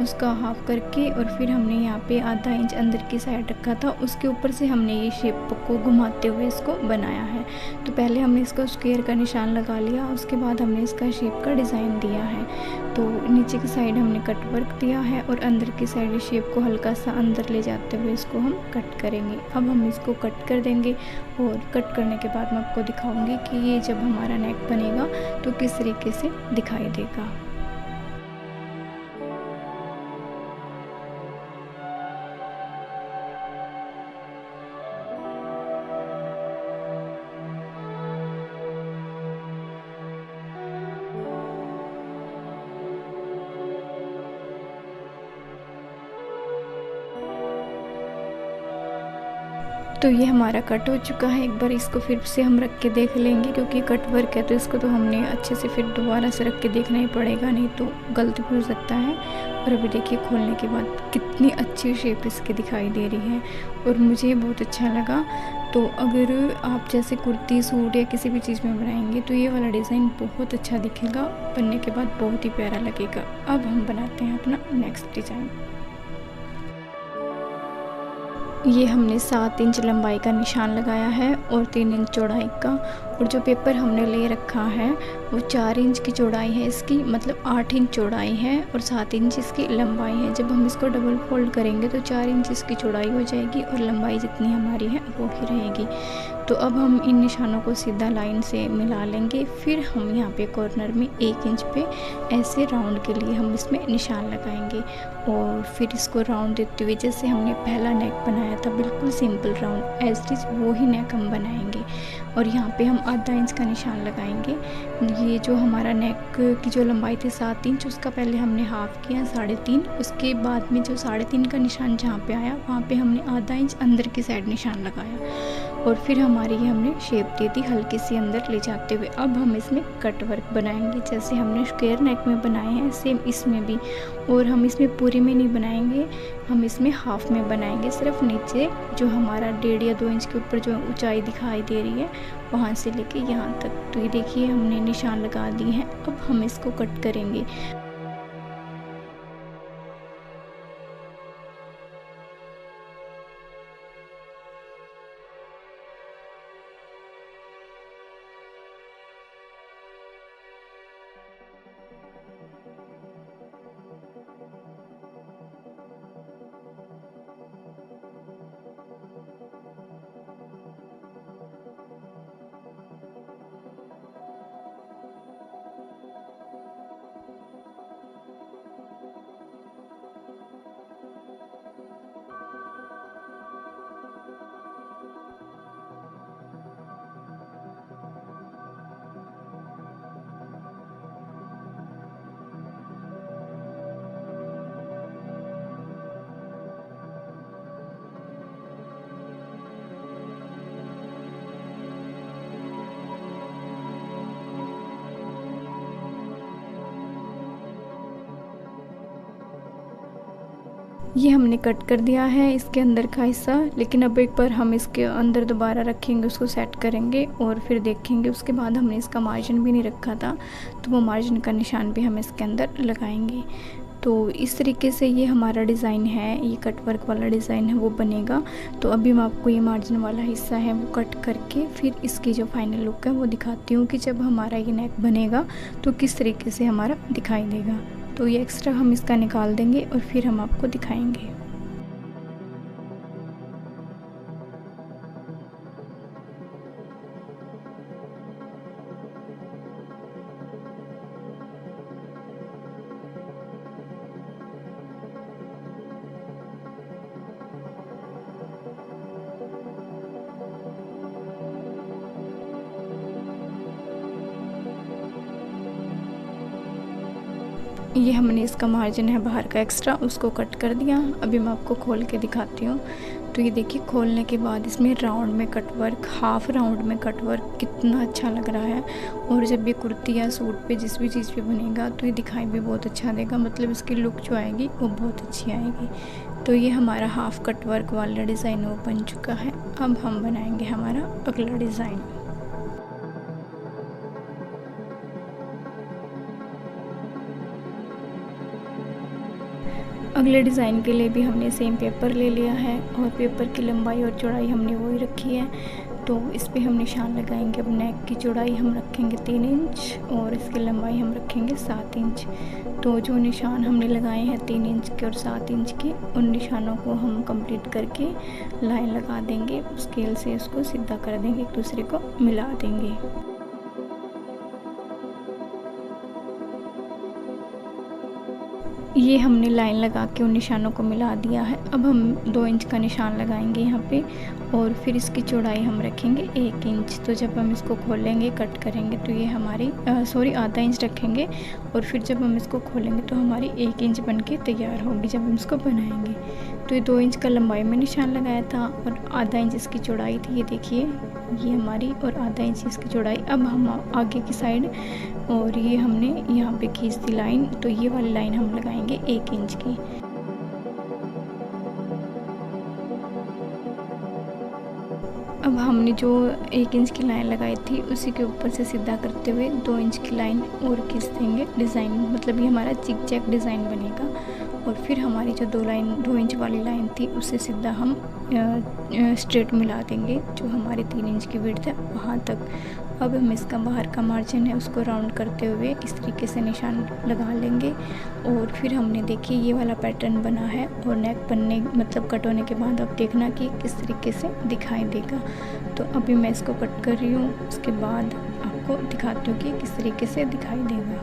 उसका हाफ़ करके और फिर हमने यहाँ पे आधा इंच अंदर की साइड रखा था। उसके ऊपर से हमने ये शेप को घुमाते हुए इसको बनाया है। तो पहले हमने इसका स्क्वायर का निशान लगा लिया, उसके बाद हमने इसका शेप का डिज़ाइन दिया है। तो नीचे की साइड हमने कट वर्क दिया है और अंदर की साइड शेप को हल्का सा अंदर ले जाते हुए इसको हम कट करेंगे। अब हम इसको कट कर देंगे और कट करने के बाद मैं आपको दिखाऊंगी कि ये जब हमारा नेक बनेगा तो किस तरीके से दिखाई देगा। तो ये हमारा कट हो चुका है। एक बार इसको फिर से हम रख के देख लेंगे, क्योंकि कट वर्क है तो इसको तो हमने अच्छे से फिर दोबारा से रख के देखना ही पड़ेगा, नहीं तो गलत भी हो सकता है। और अभी देखिए खोलने के बाद कितनी अच्छी शेप इसकी दिखाई दे रही है और मुझे बहुत अच्छा लगा। तो अगर आप जैसे कुर्ती सूट या किसी भी चीज़ में बनाएंगे तो ये वाला डिज़ाइन बहुत अच्छा दिखेगा, बनने के बाद बहुत ही प्यारा लगेगा। अब हम बनाते हैं अपना नेक्स्ट डिज़ाइन। ये हमने 7 इंच लंबाई का निशान लगाया है और 3 इंच चौड़ाई का, और जो पेपर हमने ले रखा है वो 4 इंच की चौड़ाई है इसकी, मतलब 8 इंच चौड़ाई है और 7 इंच इसकी लंबाई है। जब हम इसको डबल फोल्ड करेंगे तो 4 इंच इसकी चौड़ाई हो जाएगी और लंबाई जितनी हमारी है वो ही रहेगी। तो अब हम इन निशानों को सीधा लाइन से मिला लेंगे। फिर हम यहाँ पे कॉर्नर में 1 इंच पे ऐसे राउंड के लिए हम इसमें निशान लगाएंगे और फिर इसको राउंड देते हुए जैसे हमने पहला नेक बनाया था बिल्कुल simple round as it is वो ही नेक हम बनाएंगे। और यहाँ पे हम आधा इंच का निशान लगाएंगे। ये जो हमारा नेक की जो लंबाई थी 7 इंच, उसका पहले हमने हाफ़ किया 3.5, उसके बाद में जो 3.5 का निशान जहाँ पे आया वहाँ पे हमने आधा इंच अंदर की साइड निशान लगाया और फिर हमारी ये हमने शेप दे दी हल्की सी अंदर ले जाते हुए। अब हम इसमें कट वर्क बनाएंगे जैसे हमने स्क्वायर नेक में बनाए हैं सेम इसमें भी, और हम इसमें पूरी में नहीं बनाएंगे, हम इसमें हाफ में बनाएंगे। सिर्फ नीचे जो हमारा 1.5 या 2 इंच के ऊपर जो ऊंचाई दिखाई दे रही है वहाँ से लेके यहाँ तक। तो ये देखिए हमने निशान लगा दिए हैं। अब हम इसको कट करेंगे। ये हमने कट कर दिया है इसके अंदर का हिस्सा, लेकिन अब एक बार हम इसके अंदर दोबारा रखेंगे, उसको सेट करेंगे और फिर देखेंगे। उसके बाद हमने इसका मार्जिन भी नहीं रखा था तो वो मार्जिन का निशान भी हम इसके अंदर लगाएंगे। तो इस तरीके से ये हमारा डिज़ाइन है, ये कट वर्क वाला डिज़ाइन है वो बनेगा। तो अभी मैं आपको ये मार्जिन वाला हिस्सा है वो कट करके फिर इसकी जो फाइनल लुक है वो दिखाती हूँ कि जब हमारा ये नेक बनेगा तो किस तरीके से हमारा दिखाई देगा। तो ये एक्स्ट्रा हम इसका निकाल देंगे और फिर हम आपको दिखाएंगे। ये हमने इसका मार्जिन है बाहर का एक्स्ट्रा, उसको कट कर दिया। अभी मैं आपको खोल के दिखाती हूँ। तो ये देखिए, खोलने के बाद इसमें राउंड में कट वर्क, हाफ राउंड में कट वर्क कितना अच्छा लग रहा है। और जब ये कुर्ती या सूट पे जिस भी चीज़ पे बनेगा तो ये दिखाई भी बहुत अच्छा देगा, मतलब इसकी लुक जो आएगी वो बहुत अच्छी आएगी। तो ये हमारा हाफ कट वर्क वाला डिज़ाइन वो बन चुका है। अब हम बनाएंगे हमारा अगला डिज़ाइन। अगले डिज़ाइन के लिए भी हमने सेम पेपर ले लिया है और पेपर की लंबाई और चौड़ाई हमने वही रखी है। तो इस पे हम निशान लगाएंगे। अब नेक की चौड़ाई हम रखेंगे 3 इंच और इसकी लंबाई हम रखेंगे 7 इंच। तो जो निशान हमने लगाए हैं 3 इंच के और 7 इंच के, उन निशानों को हम कंप्लीट करके लाइन लगा देंगे। स्केल से उसको सीधा कर देंगे, एक दूसरे को मिला देंगे। ये हमने लाइन लगा के उन निशानों को मिला दिया है। अब हम 2 इंच का निशान लगाएंगे यहाँ पे और फिर इसकी चौड़ाई हम रखेंगे 1 इंच। तो जब हम इसको खोलेंगे, कट करेंगे, तो ये हमारी आधा इंच रखेंगे और फिर जब हम इसको खोलेंगे तो हमारी 1 इंच बन के तैयार होगी जब हम इसको बनाएंगे। तो ये 2 इंच का लंबाई में निशान लगाया था और आधा इंच इसकी चौड़ाई थी। ये देखिए, ये हमारी और आधा इंच इसकी चौड़ाई। अब हम आगे की साइड और ये हमने यहाँ पे खींच दी लाइन, तो ये वाली लाइन हम लगाएंगे 1 इंच की। अब हमने जो 1 इंच की लाइन लगाई थी उसी के ऊपर से सीधा करते हुए 2 इंच की लाइन और खींच देंगे डिज़ाइन, मतलब ये हमारा जिग जैग डिज़ाइन बनेगा। और फिर हमारी जो 2 इंच वाली लाइन थी उससे सीधा हम स्ट्रेट मिला देंगे जो हमारी 3 इंच की विड्थ है वहाँ तक। अब हम इसका बाहर का मार्जिन है उसको राउंड करते हुए इस तरीके से निशान लगा लेंगे। और फिर हमने देखिए ये वाला पैटर्न बना है और नेक बनने मतलब कट होने के बाद अब देखना कि किस तरीके से दिखाई देगा। तो अभी मैं इसको कट कर रही हूँ, उसके बाद आपको दिखाती हूँ कि किस तरीके से दिखाई देगा।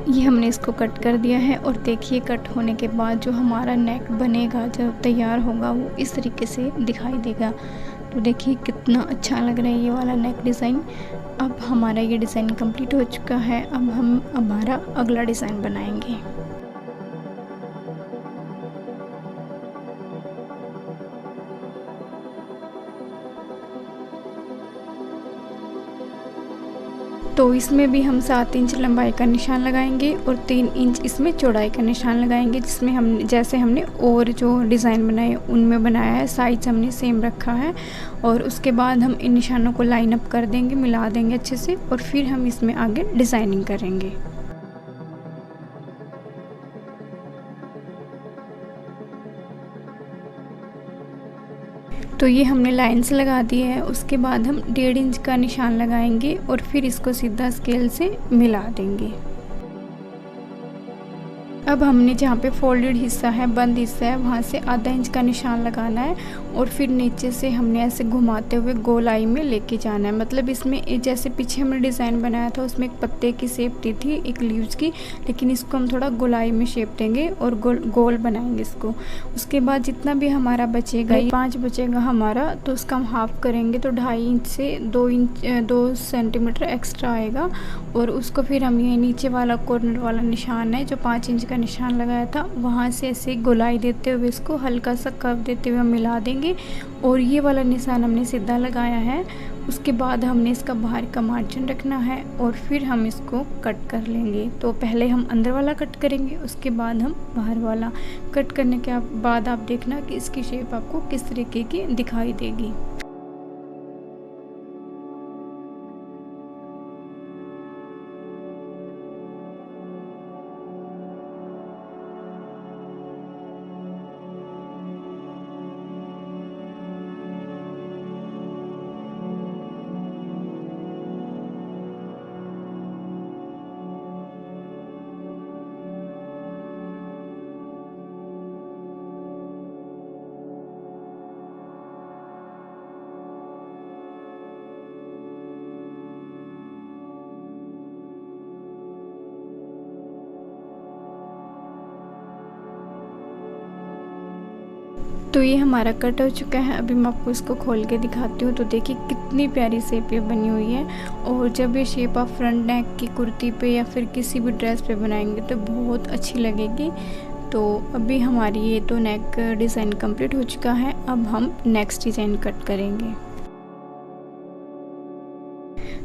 ये हमने इसको कट कर दिया है और देखिए कट होने के बाद जो हमारा नेक बनेगा जब तैयार होगा वो इस तरीके से दिखाई देगा। तो देखिए कितना अच्छा लग रहा है ये वाला नेक डिज़ाइन। अब हमारा ये डिज़ाइन कंप्लीट हो चुका है। अब हम हमारा अगला डिज़ाइन बनाएंगे। तो इसमें भी हम 7 इंच लंबाई का निशान लगाएंगे और 3 इंच इसमें चौड़ाई का निशान लगाएंगे, जिसमें हम जैसे हमने और जो डिज़ाइन बनाए उनमें बनाया है, साइज हमने सेम रखा है। और उसके बाद हम इन निशानों को लाइन अप कर देंगे, मिला देंगे अच्छे से और फिर हम इसमें आगे डिज़ाइनिंग करेंगे। तो ये हमने लाइंस लगा दी है, उसके बाद हम 1.5 इंच का निशान लगाएंगे और फिर इसको सीधा स्केल से मिला देंगे। अब हमने जहाँ पे फोल्डेड हिस्सा है, बंद हिस्सा है, वहाँ से आधा इंच का निशान लगाना है और फिर नीचे से हमने ऐसे घुमाते हुए गोलाई में लेके जाना है। मतलब इसमें जैसे पीछे हमने डिज़ाइन बनाया था उसमें एक पत्ते की शेप दी थी, एक लीव्स की, लेकिन इसको हम थोड़ा गोलाई में शेप देंगे और गोल बनाएंगे इसको। उसके बाद जितना भी हमारा बचेगा, 5 बचेगा हमारा, तो उसका हम हाफ करेंगे तो 2.5 इंच से 2 सेंटीमीटर एक्स्ट्रा आएगा। और उसको फिर हम ये नीचे वाला कॉर्नर वाला निशान है जो 5 इंच का निशान लगाया था, वहाँ से ऐसे गोलाई देते हुए इसको हल्का सा कर्व देते हुए मिला देंगे। और ये वाला निशान हमने सीधा लगाया है। उसके बाद हमने इसका बाहर का मार्जिन रखना है और फिर हम इसको कट कर लेंगे। तो पहले हम अंदर वाला कट करेंगे, उसके बाद हम बाहर वाला। कट करने के बाद आप देखना कि इसकी शेप आपको किस तरीके की दिखाई देगी। तो ये हमारा कट हो चुका है। अभी मैं आपको इसको खोल के दिखाती हूँ। तो देखिए कितनी प्यारी शेप ये बनी हुई है। और जब ये शेप आप फ्रंट नेक की कुर्ती पे या फिर किसी भी ड्रेस पे बनाएंगे तो बहुत अच्छी लगेगी। तो अभी हमारी ये तो नेक डिज़ाइन कंप्लीट हो चुका है। अब हम नेक्स्ट डिज़ाइन कट करेंगे।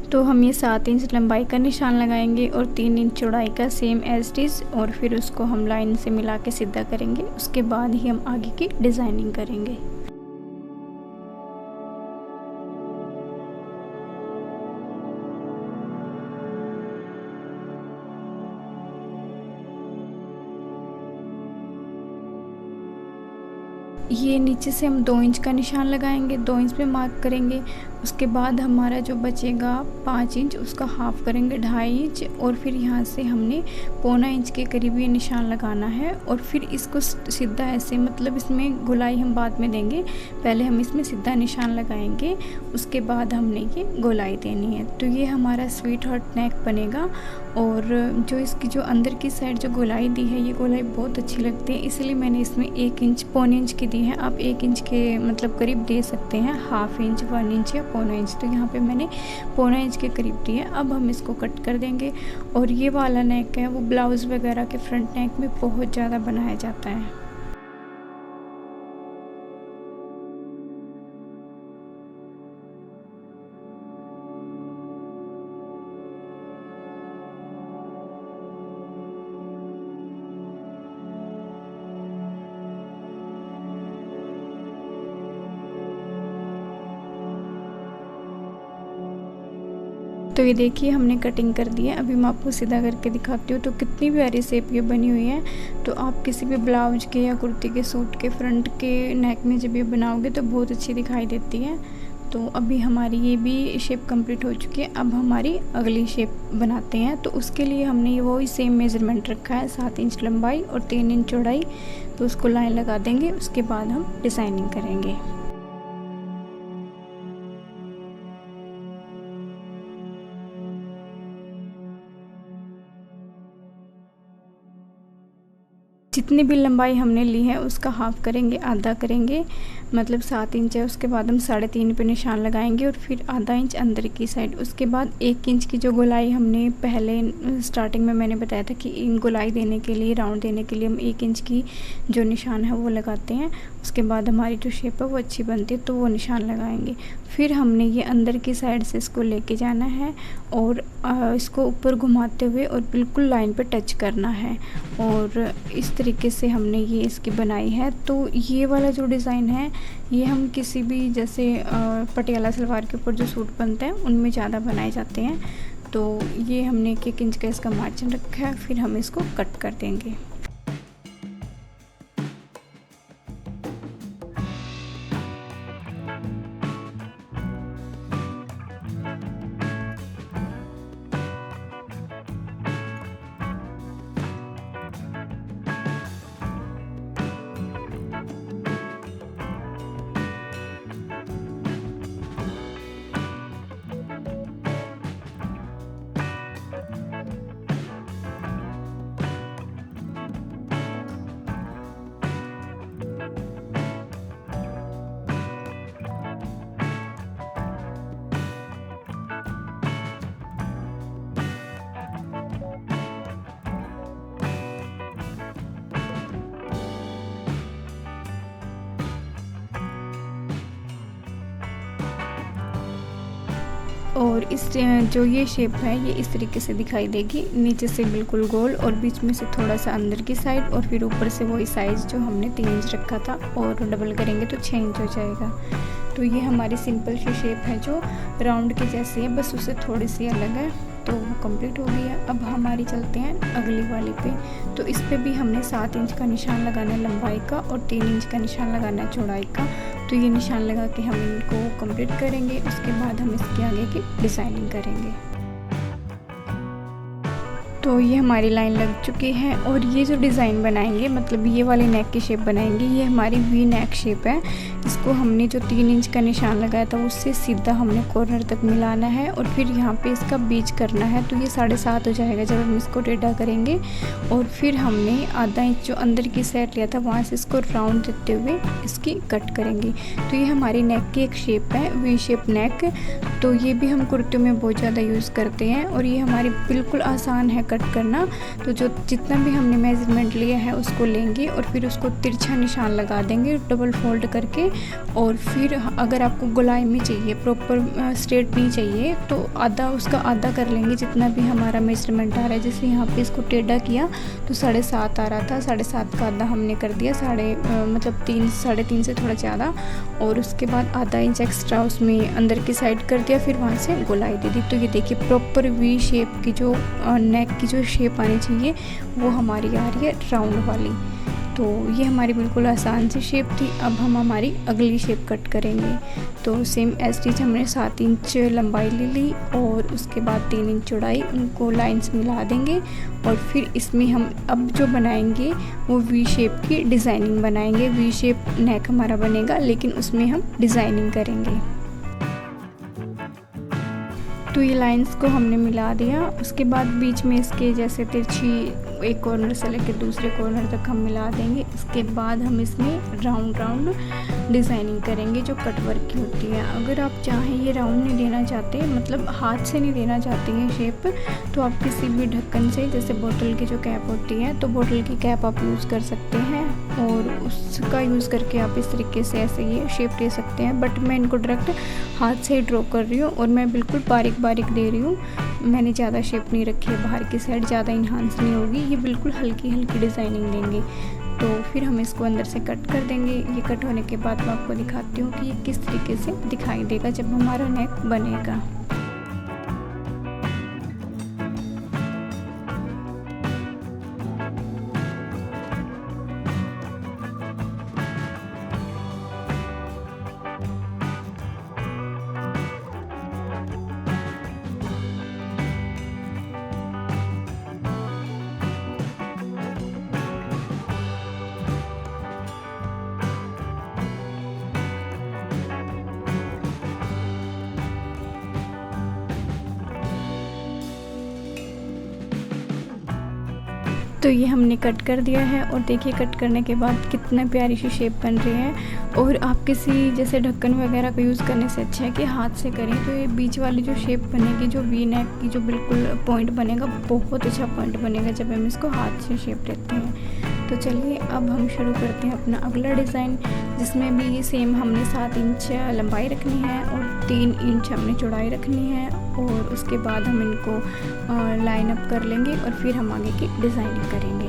तो हम ये 7 इंच लंबाई का निशान लगाएंगे और 3 इंच चौड़ाई का सेम एज इट इज़, और फिर उसको हम लाइन से मिला के सीधा करेंगे। उसके बाद ही हम आगे की डिज़ाइनिंग करेंगे। ये नीचे से हम 2 इंच का निशान लगाएंगे, 2 इंच पे मार्क करेंगे। उसके बाद हमारा जो बचेगा 5 इंच, उसका हाफ करेंगे 2.5 इंच, और फिर यहाँ से हमने 1.25 इंच के करीब ये निशान लगाना है। और फिर इसको सीधा ऐसे, मतलब इसमें गोलाई हम बाद में देंगे, पहले हम इसमें सीधा निशान लगाएंगे, उसके बाद हमने ये गोलाई देनी है। तो ये हमारा स्वीट हार्ट नेक बनेगा। और जो इसकी जो अंदर की साइड जो गोलाई दी है, ये गोलाई बहुत अच्छी लगती है, इसलिए मैंने इसमें 1 इंच 1.25 इंच की दी है। आप 1 इंच के मतलब करीब दे सकते हैं, हाफ इंच, 1 इंच या 1.25 इंच। तो यहाँ पे मैंने 1.25 इंच के करीब दी है। अब हम इसको कट कर देंगे। और ये वाला नेक है वो ब्लाउज़ वगैरह के फ्रंट नेक में बहुत ज़्यादा बनाया जाता है। तो ये देखिए हमने कटिंग कर दी है। अभी मैं आपको सीधा करके दिखाती हूँ। तो कितनी प्यारी शेप ये बनी हुई है। तो आप किसी भी ब्लाउज के या कुर्ती के सूट के फ्रंट के नेक में जब ये बनाओगे तो बहुत अच्छी दिखाई देती है। तो अभी हमारी ये भी शेप कंप्लीट हो चुकी है। अब हमारी अगली शेप बनाते हैं। तो उसके लिए हमने ये वही सेम मेज़रमेंट रखा है, 7 इंच लंबाई और 3 इंच चौड़ाई। तो उसको लाइन लगा देंगे, उसके बाद हम डिज़ाइनिंग करेंगे। जितनी भी लंबाई हमने ली है उसका हाफ करेंगे, आधा करेंगे, मतलब 7 इंच है। उसके बाद हम 3.5 पे निशान लगाएंगे और फिर आधा इंच अंदर की साइड। उसके बाद 1 इंच की जो गोलाई हमने पहले स्टार्टिंग में मैंने बताया था कि इन गोलाई देने के लिए, राउंड देने के लिए हम 1 इंच की जो निशान है वो लगाते हैं। उसके बाद हमारी जो शेप है वो अच्छी बनती है, तो वो निशान लगाएंगे। फिर हमने ये अंदर की साइड से इसको लेके जाना है और इसको ऊपर घुमाते हुए और बिल्कुल लाइन पे टच करना है। और इस तरीके से हमने ये इसकी बनाई है। तो ये वाला जो डिज़ाइन है ये हम किसी भी जैसे पटियाला सलवार के ऊपर जो सूट बनते हैं उनमें ज़्यादा बनाए जाते हैं। तो ये हमने 1 इंच का इसका मार्जिन रखा है। फिर हम इसको कट कर देंगे। और इस जो ये शेप है ये इस तरीके से दिखाई देगी, नीचे से बिल्कुल गोल और बीच में से थोड़ा सा अंदर की साइड, और फिर ऊपर से वही साइज़ जो हमने 3 इंच रखा था और डबल करेंगे तो 6 इंच हो जाएगा। तो ये हमारी सिंपल सी शेप है जो राउंड के जैसी है, बस उससे थोड़ी सी अलग है। तो वो कंप्लीट हो गई है। अब हमारी चलते हैं अगली वाली पे। तो इस पे भी हमने 7 इंच का निशान लगाना है लंबाई का और 3 इंच का निशान लगाना है चौड़ाई का। तो ये निशान लगा के हम इनको कंप्लीट करेंगे। उसके बाद हम इसके आगे की डिज़ाइनिंग करेंगे। तो ये हमारी लाइन लग चुकी है और ये जो डिज़ाइन बनाएंगे, मतलब ये वाली नेक की शेप बनाएंगे, ये हमारी वी नेक शेप है। इसको हमने जो 3 इंच का निशान लगाया था उससे सीधा हमने कॉर्नर तक मिलाना है और फिर यहाँ पे इसका बीच करना है। तो ये 7.5 हो जाएगा जब हम इसको टेढ़ा करेंगे। और फिर हमने आधा इंच जो अंदर की साइड लिया था वहाँ से इसको राउंड देते हुए इसकी कट करेंगे। तो ये हमारी नेक की एक शेप है, वी शेप नेक। तो ये भी हम कुर्तियों में बहुत ज़्यादा यूज़ करते हैं और ये हमारी बिल्कुल आसान है कट करना। तो जो जितना भी हमने मेजरमेंट लिया है उसको लेंगे और फिर उसको तिरछा निशान लगा देंगे डबल फोल्ड करके। और फिर अगर आपको गोलाई में चाहिए, प्रॉपर स्ट्रेट नहीं चाहिए, तो आधा उसका आधा कर लेंगे जितना भी हमारा मेजरमेंट आ रहा है। जैसे यहाँ पे इसको टेढ़ा किया तो 7.5 आ रहा था, 7.5 का आधा हमने कर दिया, मतलब 3 3.5 से थोड़ा ज़्यादा। और उसके बाद आधा इंच एक्स्ट्रा उसमें अंदर की साइड कर दिया, फिर वहाँ से गोलाई दे दी। तो ये देखिए प्रॉपर वी शेप की जो नेक की जो शेप आनी चाहिए वो हमारी आ रही है राउंड वाली। तो ये हमारी बिल्कुल आसान सी शेप थी। अब हम हमारी अगली शेप कट करेंगे। तो सेम एज टीच हमने 7 इंच लंबाई ले ली और उसके बाद 3 इंच चौड़ाई, उनको लाइंस मिला देंगे। और फिर इसमें हम अब जो बनाएंगे वो वी शेप की डिज़ाइनिंग बनाएंगे। वी शेप नेक हमारा बनेगा लेकिन उसमें हम डिज़ाइनिंग करेंगे। तो ये लाइंस को हमने मिला दिया। उसके बाद बीच में इसके जैसे तिरछी एक कॉर्नर से लेकर दूसरे कॉर्नर तक हम मिला देंगे। इसके बाद हम इसमें राउंड डिज़ाइनिंग करेंगे जो कट वर्क की होती है। अगर आप चाहें ये राउंड नहीं देना चाहते, मतलब हाथ से नहीं देना चाहते हैं शेप, तो आप किसी भी ढक्कन से, जैसे बोतल की जो कैप होती है तो बोतल की कैप आप यूज़ कर सकते हैं और उसका यूज़ करके आप इस तरीके से ऐसे ये शेप दे सकते हैं। बट मैं इनको डायरेक्ट हाथ से ही ड्रॉ कर रही हूँ और मैं बिल्कुल बारीक बारीक दे रही हूँ। मैंने ज़्यादा शेप नहीं रखी है, बाहर की साइड ज़्यादा इन्हांस नहीं होगी, ये बिल्कुल हल्की हल्की डिज़ाइनिंग देंगे। तो फिर हम इसको अंदर से कट कर देंगे। ये कट होने के बाद मैं आपको दिखाती हूँ कि ये किस तरीके से दिखाई देगा जब हमारा नेक बनेगा। तो ये हमने कट कर दिया है और देखिए कट करने के बाद कितना प्यारी सी शेप बन रही है। और आप किसी जैसे ढक्कन वगैरह का यूज़ करने से अच्छा है कि हाथ से करें। तो ये बीच वाली जो शेप बनेगी, जो वी नेक की जो बिल्कुल पॉइंट बनेगा, बहुत अच्छा पॉइंट बनेगा जब हम इसको हाथ से शेप देते हैं। तो चलिए अब हम शुरू करते हैं अपना अगला डिज़ाइन, जिसमें भी सेम हमने 7 इंच लंबाई रखनी है और 3 इंच हमने चौड़ाई रखनी है। और उसके बाद हम इनको लाइन अप कर लेंगे और फिर हम आगे की डिज़ाइनिंग करेंगे।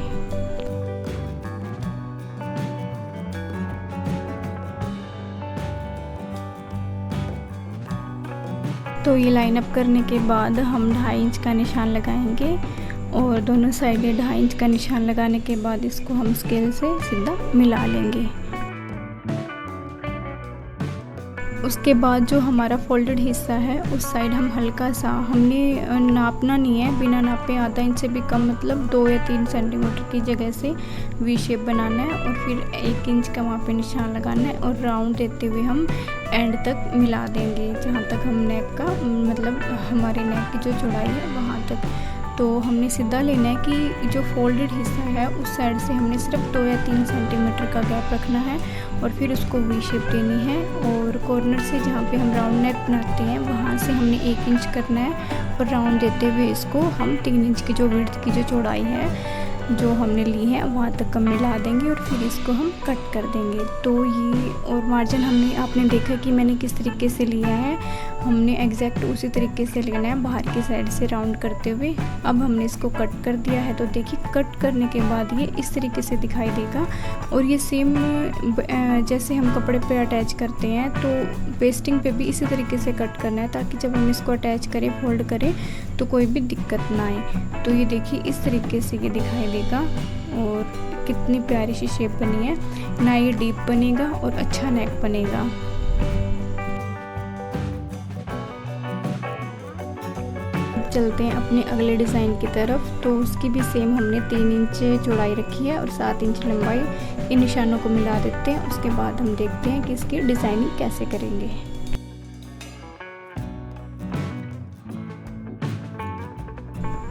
तो ये लाइन अप करने के बाद हम 2.5 इंच का निशान लगाएंगे और दोनों साइडें 2.5 इंच का निशान लगाने के बाद इसको हम स्केल से सीधा मिला लेंगे। उसके बाद जो हमारा फोल्डेड हिस्सा है उस साइड हम हल्का सा, हमने नापना नहीं है, बिना नापे आधा इंच से भी कम, मतलब 2 या 3 सेंटीमीटर की जगह से वी शेप बनाना है और फिर 1 इंच का वहाँ पे निशान लगाना है और राउंड देते हुए हम एंड तक मिला देंगे, जहाँ तक हम नेक का, मतलब हमारे नेक की जो चौड़ाई है वहाँ तक। तो हमने सीधा लेना है कि जो फोल्डेड हिस्सा है उस साइड से हमने सिर्फ 2 या 3 सेंटीमीटर का गैप रखना है और फिर उसको वी शेप देनी है। और कॉर्नर से जहाँ पे हम राउंड नेक बनाते हैं वहाँ से हमने 1 इंच करना है और राउंड देते हुए इसको हम 3 इंच की जो विड्थ की जो चौड़ाई है जो हमने ली है वहाँ तक हम मिला देंगे और फिर इसको हम कट कर देंगे। तो ये और मार्जिन आपने देखा कि मैंने किस तरीके से लिया है, हमने एग्जैक्ट उसी तरीके से लेना है बाहर की साइड से राउंड करते हुए। अब हमने इसको कट कर दिया है, तो देखिए कट करने के बाद ये इस तरीके से दिखाई देगा। और ये सेम जैसे हम कपड़े पे अटैच करते हैं तो पेस्टिंग पे भी इसी तरीके से कट करना है, ताकि जब हम इसको अटैच करें, फोल्ड करें तो कोई भी दिक्कत ना आए। तो ये देखिए इस तरीके से ये दिखाई देगा और कितनी प्यारी सी शेप बनी है ना, ये डीप बनेगा और अच्छा नेक बनेगा। चलते हैं अपने अगले डिज़ाइन की तरफ। तो उसकी भी सेम हमने 3 इंच चौड़ाई रखी है और 7 इंच लंबाई। इन निशानों को मिला देते हैं, उसके बाद हम देखते हैं कि इसकी डिज़ाइनिंग कैसे करेंगे।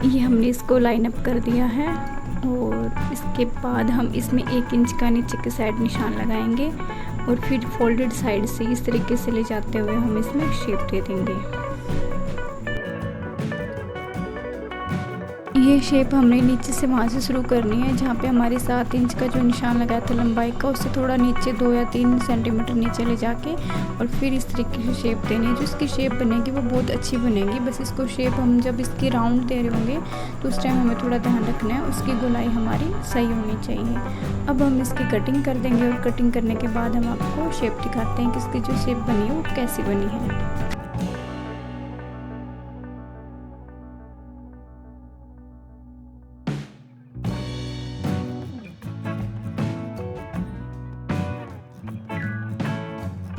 ये हमने इसको लाइन अप कर दिया है और इसके बाद हम इसमें 1 इंच का नीचे के साइड निशान लगाएंगे और फिर फोल्डेड साइड से इस तरीके से ले जाते हुए हम इसमें शेप दे देंगे। ये शेप हमने नीचे से वहाँ से शुरू करनी है जहाँ पे हमारे 7 इंच का जो निशान लगाया था लंबाई का, उससे थोड़ा नीचे 2 या 3 सेंटीमीटर नीचे ले जाके और फिर इस तरीके से शेप देनी है। जो इसकी शेप बनेगी वो बहुत अच्छी बनेगी। बस इसको शेप हम जब इसकी राउंड दे रहे होंगे तो उस टाइम हमें थोड़ा ध्यान रखना है, उसकी गोलाई हमारी सही होनी चाहिए। अब हम इसकी कटिंग कर देंगे और कटिंग करने के बाद हम आपको शेप दिखाते हैं कि इसकी जो शेप बनी है वो कैसी बनी है।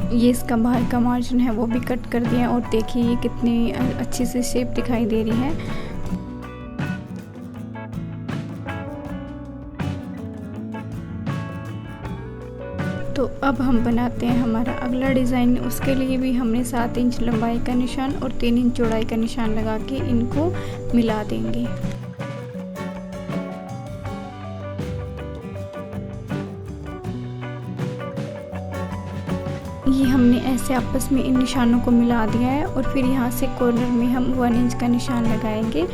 ये इसका बाहर का मार्जिन है वो भी कट कर दिया है और देखिए ये कितनी अच्छी सी शेप दिखाई दे रही है। तो अब हम बनाते हैं हमारा अगला डिज़ाइन। उसके लिए भी हमने 7 इंच लंबाई का निशान और 3 इंच चौड़ाई का निशान लगा के इनको मिला देंगे। ये हमने ऐसे आपस में इन निशानों को मिला दिया है और फिर यहाँ से कॉर्नर में हम 1 इंच का निशान लगाएंगे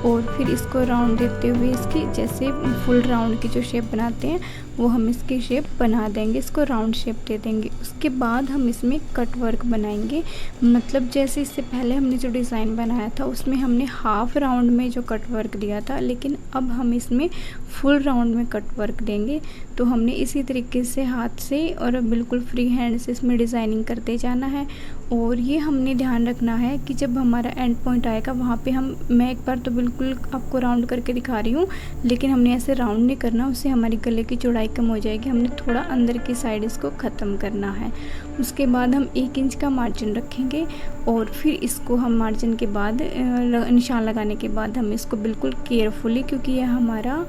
और फिर इसको राउंड देते हुए इसकी जैसे फुल राउंड की जो शेप बनाते हैं वो हम इसकी शेप बना देंगे, इसको राउंड शेप दे देंगे। उसके बाद हम इसमें कट वर्क बनाएंगे। मतलब जैसे इससे पहले हमने जो डिज़ाइन बनाया था उसमें हमने हाफ राउंड में जो कट वर्क दिया था, लेकिन अब हम इसमें फुल राउंड में कट वर्क देंगे। तो हमने इसी तरीके से हाथ से और बिल्कुल फ्री हैंड से इसमें डिज़ाइनिंग करते जाना है। और ये हमने ध्यान रखना है कि जब हमारा एंड पॉइंट आएगा वहाँ पे मैं एक बार तो बिल्कुल आपको राउंड करके दिखा रही हूँ, लेकिन हमने ऐसे राउंड नहीं करना, उससे हमारी गले की चौड़ाई कम हो जाएगी। हमने थोड़ा अंदर की साइड इसको ख़त्म करना है। उसके बाद हम 1 इंच का मार्जिन रखेंगे और फिर इसको हम मार्जिन के बाद निशान लगाने के बाद हम इसको बिल्कुल केयरफुली, क्योंकि यह हमारा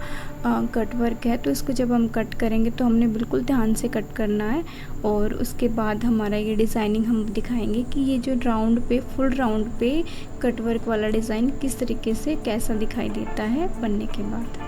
कट वर्क है तो इसको जब हम कट करेंगे तो हमने बिल्कुल ध्यान से कट करना है। और उसके बाद हमारा ये डिज़ाइनिंग हम दिखाएंगे कि ये जो राउंड पे फुल राउंड पे कट वर्क वाला डिज़ाइन किस तरीके से कैसा दिखाई देता है बनने के बाद।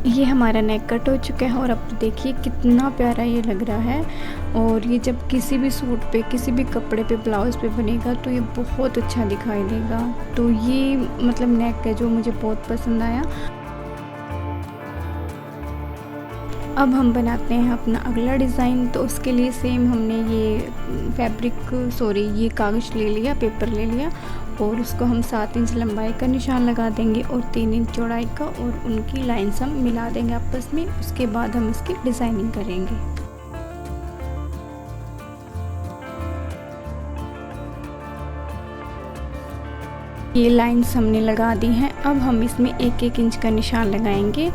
ये हमारा नेक कट हो चुका है और अब देखिए कितना प्यारा ये लग रहा है। और ये जब किसी भी सूट पे, किसी भी कपड़े पे, ब्लाउज़ पे बनेगा तो ये बहुत अच्छा दिखाई देगा। तो ये मतलब नेक है जो मुझे बहुत पसंद आया। अब हम बनाते हैं अपना अगला डिज़ाइन। तो उसके लिए सेम हमने ये कागज़ ले लिया, पेपर ले लिया और उसको हम 7 इंच लंबाई का निशान लगा देंगे और 3 इंच चौड़ाई का और उनकी लाइन्स हम मिला देंगे आपस में। उसके बाद हम इसकी डिज़ाइनिंग करेंगे। ये लाइन्स हमने लगा दी हैं। अब हम इसमें 1-1 इंच का निशान लगाएंगे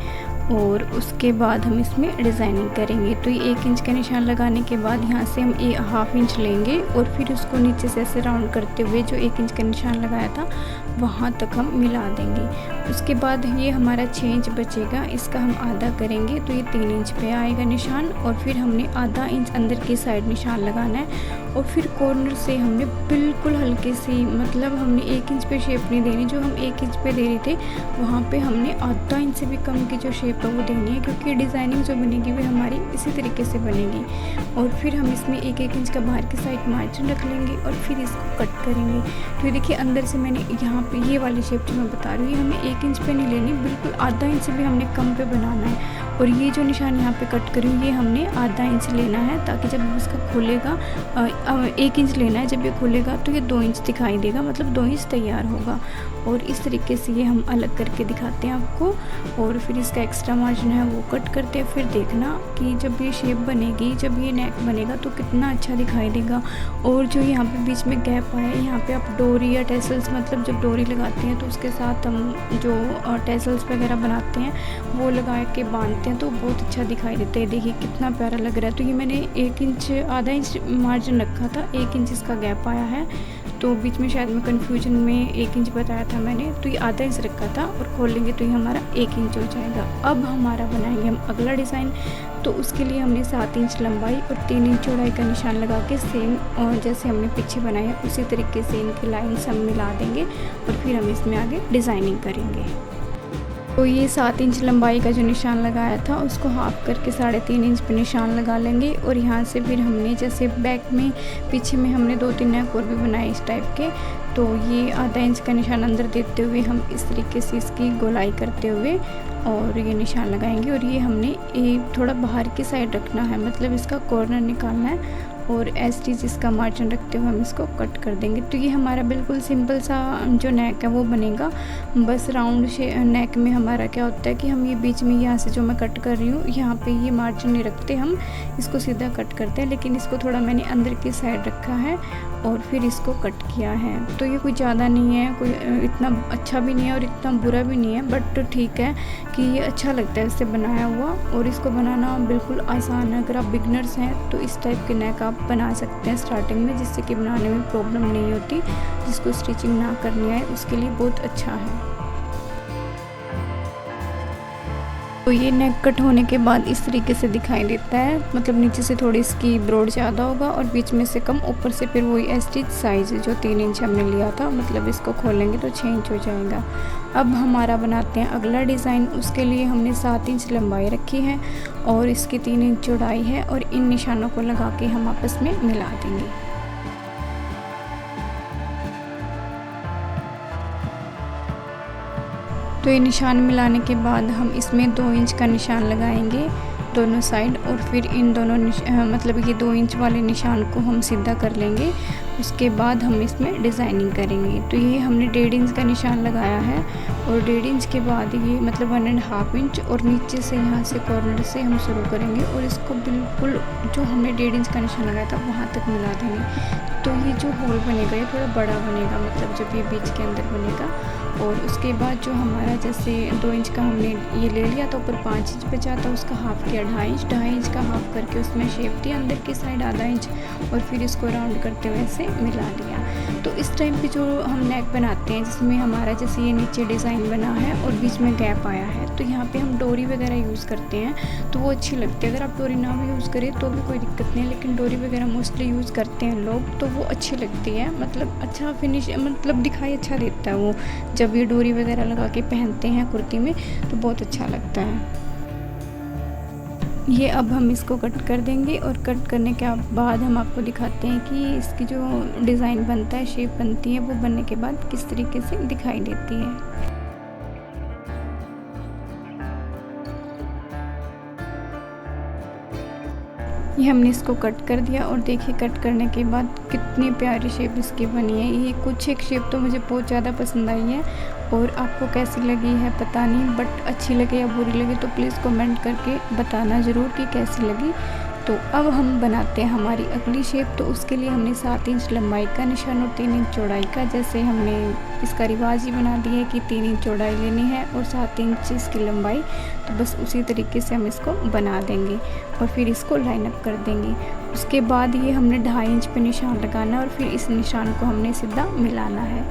और उसके बाद हम इसमें डिज़ाइनिंग करेंगे। तो ये 1 इंच का निशान लगाने के बाद यहाँ से हम 1/2 इंच लेंगे और फिर उसको नीचे से ऐसे राउंड करते हुए जो 1 इंच का निशान लगाया था वहाँ तक हम मिला देंगे। उसके बाद ये हमारा 6 इंच बचेगा, इसका हम आधा करेंगे तो ये 3 इंच पे आएगा निशान और फिर हमने आधा इंच अंदर की साइड निशान लगाना है और फिर कॉर्नर से हमने बिल्कुल हल्के सी, मतलब हमने 1 इंच पे शेप नहीं देनी, जो हम 1 इंच पे दे रहे थे वहाँ पे हमने आधा इंच से भी कम की जो शेप है वो देनी है, क्योंकि डिज़ाइनिंग जो बनेगी वो हमारी इसी तरीके से बनेगी। और फिर हम इसमें 1-1 इंच का बाहर की साइड मार्जिन रख लेंगे और फिर इसको कट करेंगे। तो ये देखिए अंदर से मैंने यहाँ पे ये वाली शेप जो मैं बता रही हूँ, ये हमें 1 इंच पे नहीं लेनी, बिल्कुल आधा इंच से भी हमने कम पे बनाना है। और ये जो निशान यहाँ पे कट करी ये हमने आधा इंच लेना है, ताकि जब इसका खोलेगा 1 इंच लेना है, जब ये खोलेगा तो ये 2 इंच दिखाई देगा, मतलब 2 इंच तैयार होगा। और इस तरीके से ये हम अलग करके दिखाते हैं आपको। और फिर इसका एक्स्ट्रा मार्जिन है वो कट करते हैं। फिर देखना कि जब ये शेप बनेगी, जब ये नेक बनेगा तो कितना अच्छा दिखाई देगा। और जो यहाँ पे बीच में गैप आया है, यहाँ पे आप डोरी या टेसल्स, मतलब जब डोरी लगाते हैं तो उसके साथ हम जो टेसल्स वगैरह बनाते हैं वो लगा के बांधते हैं तो बहुत अच्छा दिखाई देता है। देखिए कितना प्यारा लग रहा है। तो ये मैंने 1 इंच, आधा इंच मार्जिन रखा था, 1 इंच इसका गैप आया है। तो बीच में शायद मैं कन्फ्यूजन में 1 इंच बताया था मैंने, तो ये आधा इंच रखा था। और खोलेंगे तो ये हमारा 1 इंच हो जाएगा। अब हमारा बनाएंगे हम अगला डिज़ाइन। तो उसके लिए हमने 7 इंच लंबाई और 3 इंच चौड़ाई का निशान लगा के सेम और जैसे हमने पीछे बनाया उसी तरीके से इनकी लाइन्स हम मिला देंगे और फिर हम इसमें आगे डिज़ाइनिंग करेंगे। तो ये 7 इंच लंबाई का जो निशान लगाया था उसको हाफ करके 3.5 इंच पे निशान लगा लेंगे। और यहाँ से फिर हमने जैसे बैक में पीछे में हमने 2-3 नेक और भी बनाए इस टाइप के। तो ये आधा इंच का निशान अंदर देते हुए हम इस तरीके से इसकी गोलाई करते हुए और ये निशान लगाएंगे। और ये हमने थोड़ा बाहर की साइड रखना है, मतलब इसका कॉर्नर निकालना है। और एज इसका मार्जिन रखते हुए हम इसको कट कर देंगे। तो ये हमारा बिल्कुल सिंपल सा जो नेक है वो बनेगा। बस राउंड नेक में हमारा क्या होता है कि हम ये बीच में यहाँ से जो मैं कट कर रही हूँ यहाँ पे ये मार्जिन नहीं रखते, हम इसको सीधा कट करते हैं। लेकिन इसको थोड़ा मैंने अंदर की साइड रखा है और फिर इसको कट किया है। तो ये कोई ज़्यादा नहीं है, कोई इतना अच्छा भी नहीं है और इतना बुरा भी नहीं है, बट ठीक है कि ये अच्छा लगता है इससे बनाया हुआ। और इसको बनाना बिल्कुल आसान है। अगर आप बिगनर्स हैं तो इस टाइप के नेक आप बना सकते हैं स्टार्टिंग में, जिससे कि बनाने में प्रॉब्लम नहीं होती। जिसको स्टिचिंग ना करनी है उसके लिए बहुत अच्छा है। तो ये नेक कट होने के बाद इस तरीके से दिखाई देता है, मतलब नीचे से थोड़ी इसकी ब्रॉड ज़्यादा होगा और बीच में से कम, ऊपर से फिर वही एस्टिच साइज़ जो 3 इंच हमने लिया था, मतलब इसको खोलेंगे तो 6 इंच हो जाएगा। अब हमारा बनाते हैं अगला डिज़ाइन। उसके लिए हमने 7 इंच लंबाई रखी है और इसकी 3 इंच चौड़ाई है और इन निशानों को लगा के हम आपस में मिला देंगे। तो ये निशान मिलाने के बाद हम इसमें 2 इंच का निशान लगाएंगे दोनों साइड और फिर इन दोनों मतलब ये 2 इंच वाले निशान को हम सीधा कर लेंगे। उसके बाद हम इसमें डिज़ाइनिंग करेंगे। तो ये हमने 1.5 इंच का निशान लगाया है और 1.5 इंच के बाद ये मतलब 1.5 इंच और नीचे से यहाँ से कॉर्नर से हम शुरू करेंगे और इसको बिल्कुल जो हमने 1.5 इंच का निशान लगाया था वहाँ तक मिला देंगे। तो ये जो होल बनेगा ये थोड़ा बड़ा बनेगा, मतलब जब ये बीच के अंदर बनेगा। और उसके बाद जो हमारा जैसे 2 इंच का हमने ये ले लिया था, ऊपर 5 इंच बचा था, उसका हाफ किया 2.5 इंच का हाफ करके उसमें शेप दी अंदर की साइड आधा इंच और फिर इसको राउंड करते हुए ऐसे मिला लिया। तो इस टाइप की जो हम नेक बनाते हैं जिसमें हमारा जैसे ये नीचे डिज़ाइन बना है और बीच में गैप आया है, तो यहाँ पे हम डोरी वगैरह यूज़ करते हैं तो वो अच्छी लगती है। अगर आप डोरी ना भी यूज़ करें तो भी कोई दिक्कत नहीं है, लेकिन डोरी वगैरह मोस्टली यूज़ करते हैं लोग तो वो अच्छी लगती है, मतलब अच्छा फिनिश, मतलब दिखाई अच्छा देता है वो जब ये डोरी वगैरह लगा के पहनते हैं कुर्ती में तो बहुत अच्छा लगता है। ये अब हम इसको कट कर देंगे और कट करने के बाद हम आपको दिखाते हैं कि इसकी जो डिज़ाइन बनता है, शेप बनती है, वो बनने के बाद किस तरीके से दिखाई देती है। ये हमने इसको कट कर दिया और देखिए कट करने के बाद कितनी प्यारी शेप इसकी बनी है। ये कुछ एक शेप तो मुझे बहुत ज़्यादा पसंद आई है और आपको कैसी लगी है पता नहीं, बट अच्छी लगे या बुरी लगे तो प्लीज़ कमेंट करके बताना ज़रूर कि कैसी लगी। तो अब हम बनाते हैं हमारी अगली शेप। तो उसके लिए हमने 7 इंच लंबाई का निशान और 3 इंच चौड़ाई का, जैसे हमने इसका रिवाज ही बना दिया है कि 3 इंच चौड़ाई लेनी है और 7 इंच इसकी लंबाई, तो बस उसी तरीके से हम इसको बना देंगे और फिर इसको लाइन अप कर देंगे। उसके बाद ये हमने 2.5 इंच पे निशान लगाना है और फिर इस निशान को हमने सीधा मिलाना है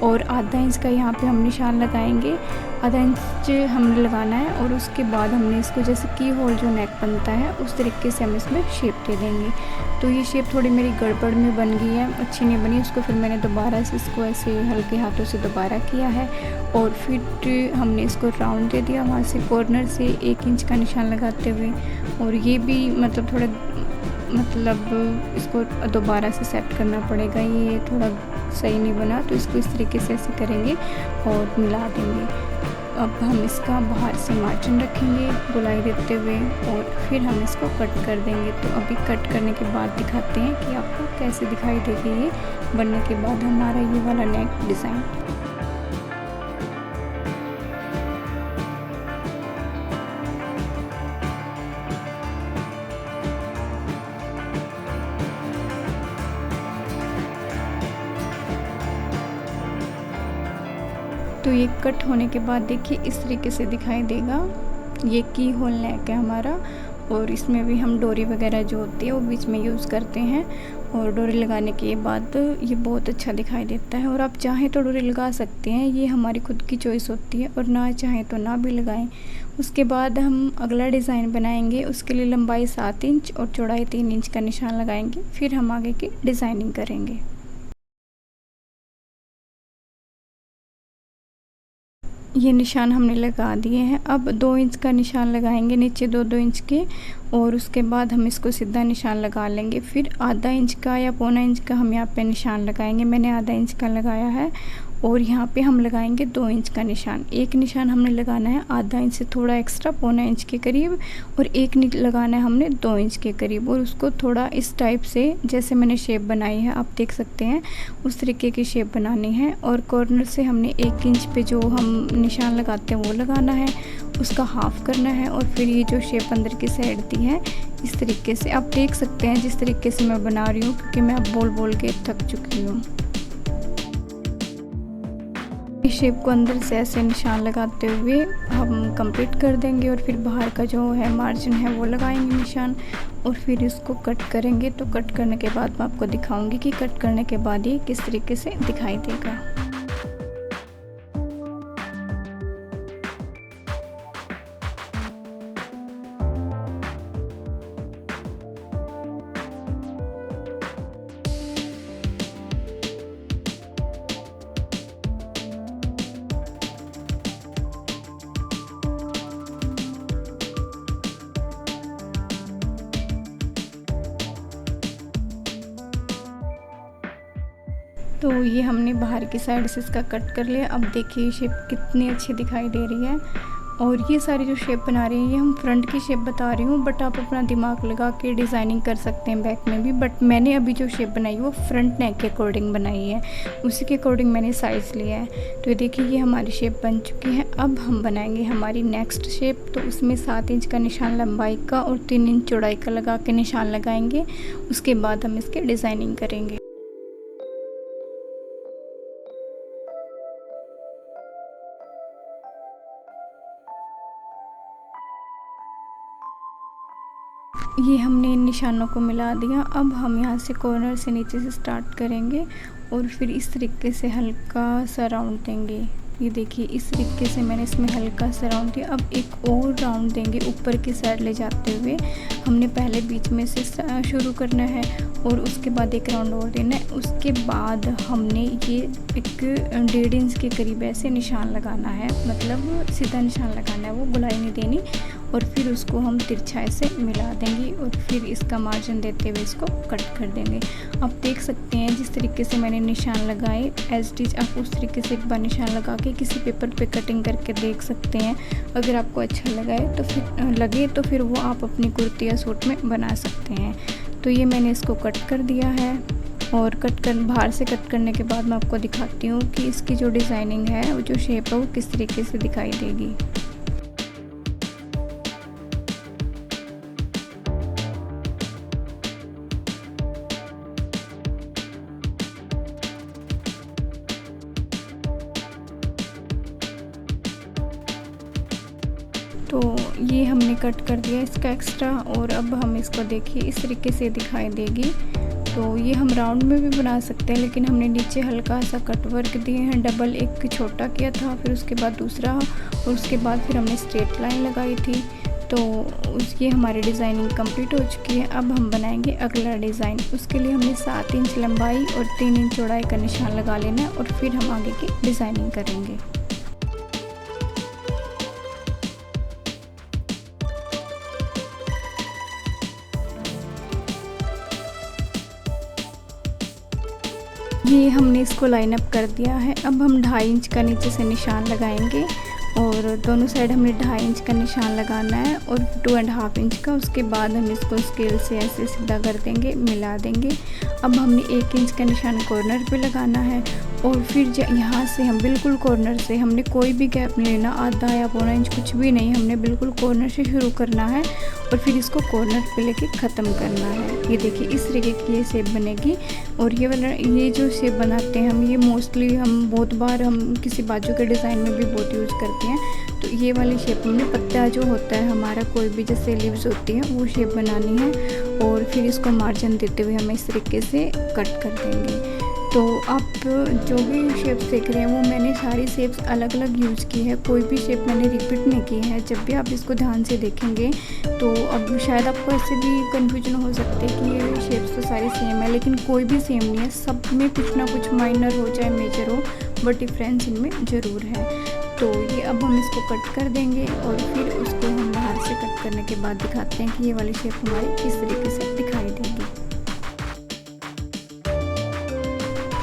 और आधा इंच का यहाँ पे हम निशान लगाएंगे। आधा इंच हमने लगाना है और उसके बाद हमने इसको जैसे की होल जो नेक बनता है उस तरीके से हम इसमें शेप दे देंगे। तो ये शेप थोड़ी मेरी गड़बड़ में बन गई है, अच्छी नहीं बनी। उसको फिर मैंने दोबारा से इसको ऐसे हल्के हाथों से दोबारा किया है और फिर हमने इसको राउंड दे दिया वहाँ से कॉर्नर से 1 इंच का निशान लगाते हुए। और ये भी मतलब थोड़ा इसको दोबारा से सेट करना पड़ेगा, ये थोड़ा सही नहीं बना, तो इसको इस तरीके से ऐसे करेंगे और मिला देंगे। अब हम इसका बाहर से मार्जिन रखेंगे गोलाई देते हुए और फिर हम इसको कट कर देंगे। तो अभी कट करने के बाद दिखाते हैं कि आपको कैसे दिखाई देगी ये बनने के बाद हमारा ये वाला नेक डिज़ाइन। तो ये कट होने के बाद देखिए इस तरीके से दिखाई देगा। ये की होल नेक है हमारा और इसमें भी हम डोरी वगैरह जो होती है वो बीच में यूज़ करते हैं और डोरी लगाने के बाद ये बहुत अच्छा दिखाई देता है। और आप चाहें तो डोरी लगा सकते हैं, ये हमारी खुद की चॉइस होती है, और ना चाहें तो ना भी लगाएं। उसके बाद हम अगला डिज़ाइन बनाएंगे, उसके लिए लंबाई 7 इंच और चौड़ाई 3 इंच का निशान लगाएंगे, फिर हम आगे की डिज़ाइनिंग करेंगे। ये निशान हमने लगा दिए हैं। अब 2 इंच का निशान लगाएंगे नीचे 2-2 इंच के, और उसके बाद हम इसको सीधा निशान लगा लेंगे। फिर आधा इंच का या पौना इंच का हम यहाँ पे निशान लगाएंगे। मैंने आधा इंच का लगाया है और यहाँ पे हम लगाएंगे 2 इंच का निशान। एक निशान हमने लगाना है आधा इंच से थोड़ा एक्स्ट्रा पौना इंच के करीब, और एक लगाना है हमने 2 इंच के करीब, और उसको थोड़ा इस टाइप से जैसे मैंने शेप बनाई है आप देख सकते हैं उस तरीके की शेप बनानी है। और कॉर्नर से हमने 1 इंच पे जो हम निशान लगाते हैं वो लगाना है, उसका हाफ करना है, और फिर ये जो शेप अंदर की साइड दी है इस तरीके से आप देख सकते हैं जिस तरीके से मैं बना रही हूँ, क्योंकि मैं अब बोल बोल के थक चुकी हूँ। इस शेप को अंदर से ऐसे निशान लगाते हुए हम कंप्लीट कर देंगे, और फिर बाहर का जो है मार्जिन है वो लगाएंगे निशान, और फिर इसको कट करेंगे। तो कट करने के बाद मैं आपको दिखाऊंगी कि कट करने के बाद ये किस तरीके से दिखाई देगा। तो ये हमने बाहर की साइड से इसका कट कर लिया। अब देखिए ये शेप कितनी अच्छी दिखाई दे रही है। और ये सारी जो शेप बना रही है ये हम फ्रंट की शेप बता रही हूँ, बट आप अपना दिमाग लगा के डिज़ाइनिंग कर सकते हैं बैक में भी। बट मैंने अभी जो शेप बनाई है वो फ्रंट नेक के अकॉर्डिंग बनाई है, उसी के अकॉर्डिंग मैंने साइज़ लिया है। तो देखिए ये हमारी शेप बन चुकी है। अब हम बनाएंगे हमारी नेक्स्ट शेप। तो उसमें 7 इंच का निशान लंबाई का और 3 इंच चौड़ाई का लगा के निशान लगाएंगे। उसके बाद हम इसकी डिज़ाइनिंग करेंगे। ये हमने इन निशानों को मिला दिया। अब हम यहाँ से कॉर्नर से नीचे से स्टार्ट करेंगे और फिर इस तरीके से हल्का सा राउंड देंगे। ये देखिए इस तरीके से मैंने इसमें हल्का सा राउंड दिया। अब एक और राउंड देंगे ऊपर की साइड ले जाते हुए। हमने पहले बीच में से शुरू करना है और उसके बाद एक राउंड और देना है। उसके बाद हमने ये एक 1.5 इंच के करीब ऐसे निशान लगाना है, मतलब सीधा निशान लगाना है, वो गुलाई नहीं देनी। और फिर उसको हम तिरछा ऐसे मिला देंगे और फिर इसका मार्जिन देते हुए इसको कट कर देंगे। आप देख सकते हैं जिस तरीके से मैंने निशान लगाए एज इट इज आप उस तरीके से एक बार निशान लगा के किसी पेपर पे कटिंग करके देख सकते हैं। अगर आपको अच्छा लगे तो फिर वो आप अपनी कुर्ती या सूट में बना सकते हैं। तो ये मैंने इसको कट कर दिया है और बाहर से कट करने के बाद मैं आपको दिखाती हूँ कि इसकी जो डिज़ाइनिंग है, वो जो शेप है वो किस तरीके से दिखाई देगी। तो ये हमने कट कर दिया इसका एक्स्ट्रा, और अब हम इसको देखिए इस तरीके से दिखाई देगी। तो ये हम राउंड में भी बना सकते हैं, लेकिन हमने नीचे हल्का सा कट वर्क दिए हैं, डबल एक छोटा किया था, फिर उसके बाद दूसरा, और उसके बाद फिर हमने स्ट्रेट लाइन लगाई थी। तो ये हमारी डिज़ाइनिंग कंप्लीट हो चुकी है। अब हम बनाएंगे अगला डिज़ाइन। उसके लिए हमने 7 इंच लंबाई और 3 इंच चौड़ाई का निशान लगा लेना है, और फिर हम आगे की डिज़ाइनिंग करेंगे। ये हमने इसको लाइन अप कर दिया है। अब हम 2.5 इंच का नीचे से निशान लगाएंगे, और दोनों साइड हमने 2.5 इंच का निशान लगाना है और 2.5 इंच का। उसके बाद हम इसको स्केल से ऐसे सीधा कर देंगे, मिला देंगे। अब हमने 1 इंच का निशान कॉर्नर पे लगाना है, और फिर यहाँ से हम बिल्कुल कॉर्नर से, हमने कोई भी गैप नहीं लेना, आधा या पौना इंच कुछ भी नहीं, हमने बिल्कुल कॉर्नर से शुरू करना है और फिर इसको कॉर्नर पे लेके ख़त्म करना है। ये देखिए इस तरीके की ये शेप बनेगी। और ये वाला ये जो शेप बनाते हैं हम, ये मोस्टली हम बहुत बार हम किसी बाजू के डिज़ाइन में भी बहुत यूज़ करते हैं। तो ये वाली शेप में पत्ता जो होता है हमारा, कोई भी जैसे लीव्स होती हैं, वो शेप बनानी है, और फिर इसको मार्जिन देते हुए हमें इस तरीके से कट कर देंगे। तो आप जो भी शेप्स देख रहे हैं वो मैंने सारी शेप्स अलग अलग यूज़ की है, कोई भी शेप मैंने रिपीट नहीं की है। जब भी आप इसको ध्यान से देखेंगे तो अब शायद आपको ऐसे भी कन्फ्यूजन हो सकता है कि ये शेप्स तो सारी सेम है, लेकिन कोई भी सेम नहीं है। सब में कुछ ना कुछ माइनर हो चाहे मेजर हो, बट डिफरेंस इनमें ज़रूर है। तो ये अब हम इसको कट कर देंगे, और फिर उसको हम बाहर से कट करने के बाद दिखाते हैं कि ये वाली शेप हमारी किस तरीके से दिखाई देगी।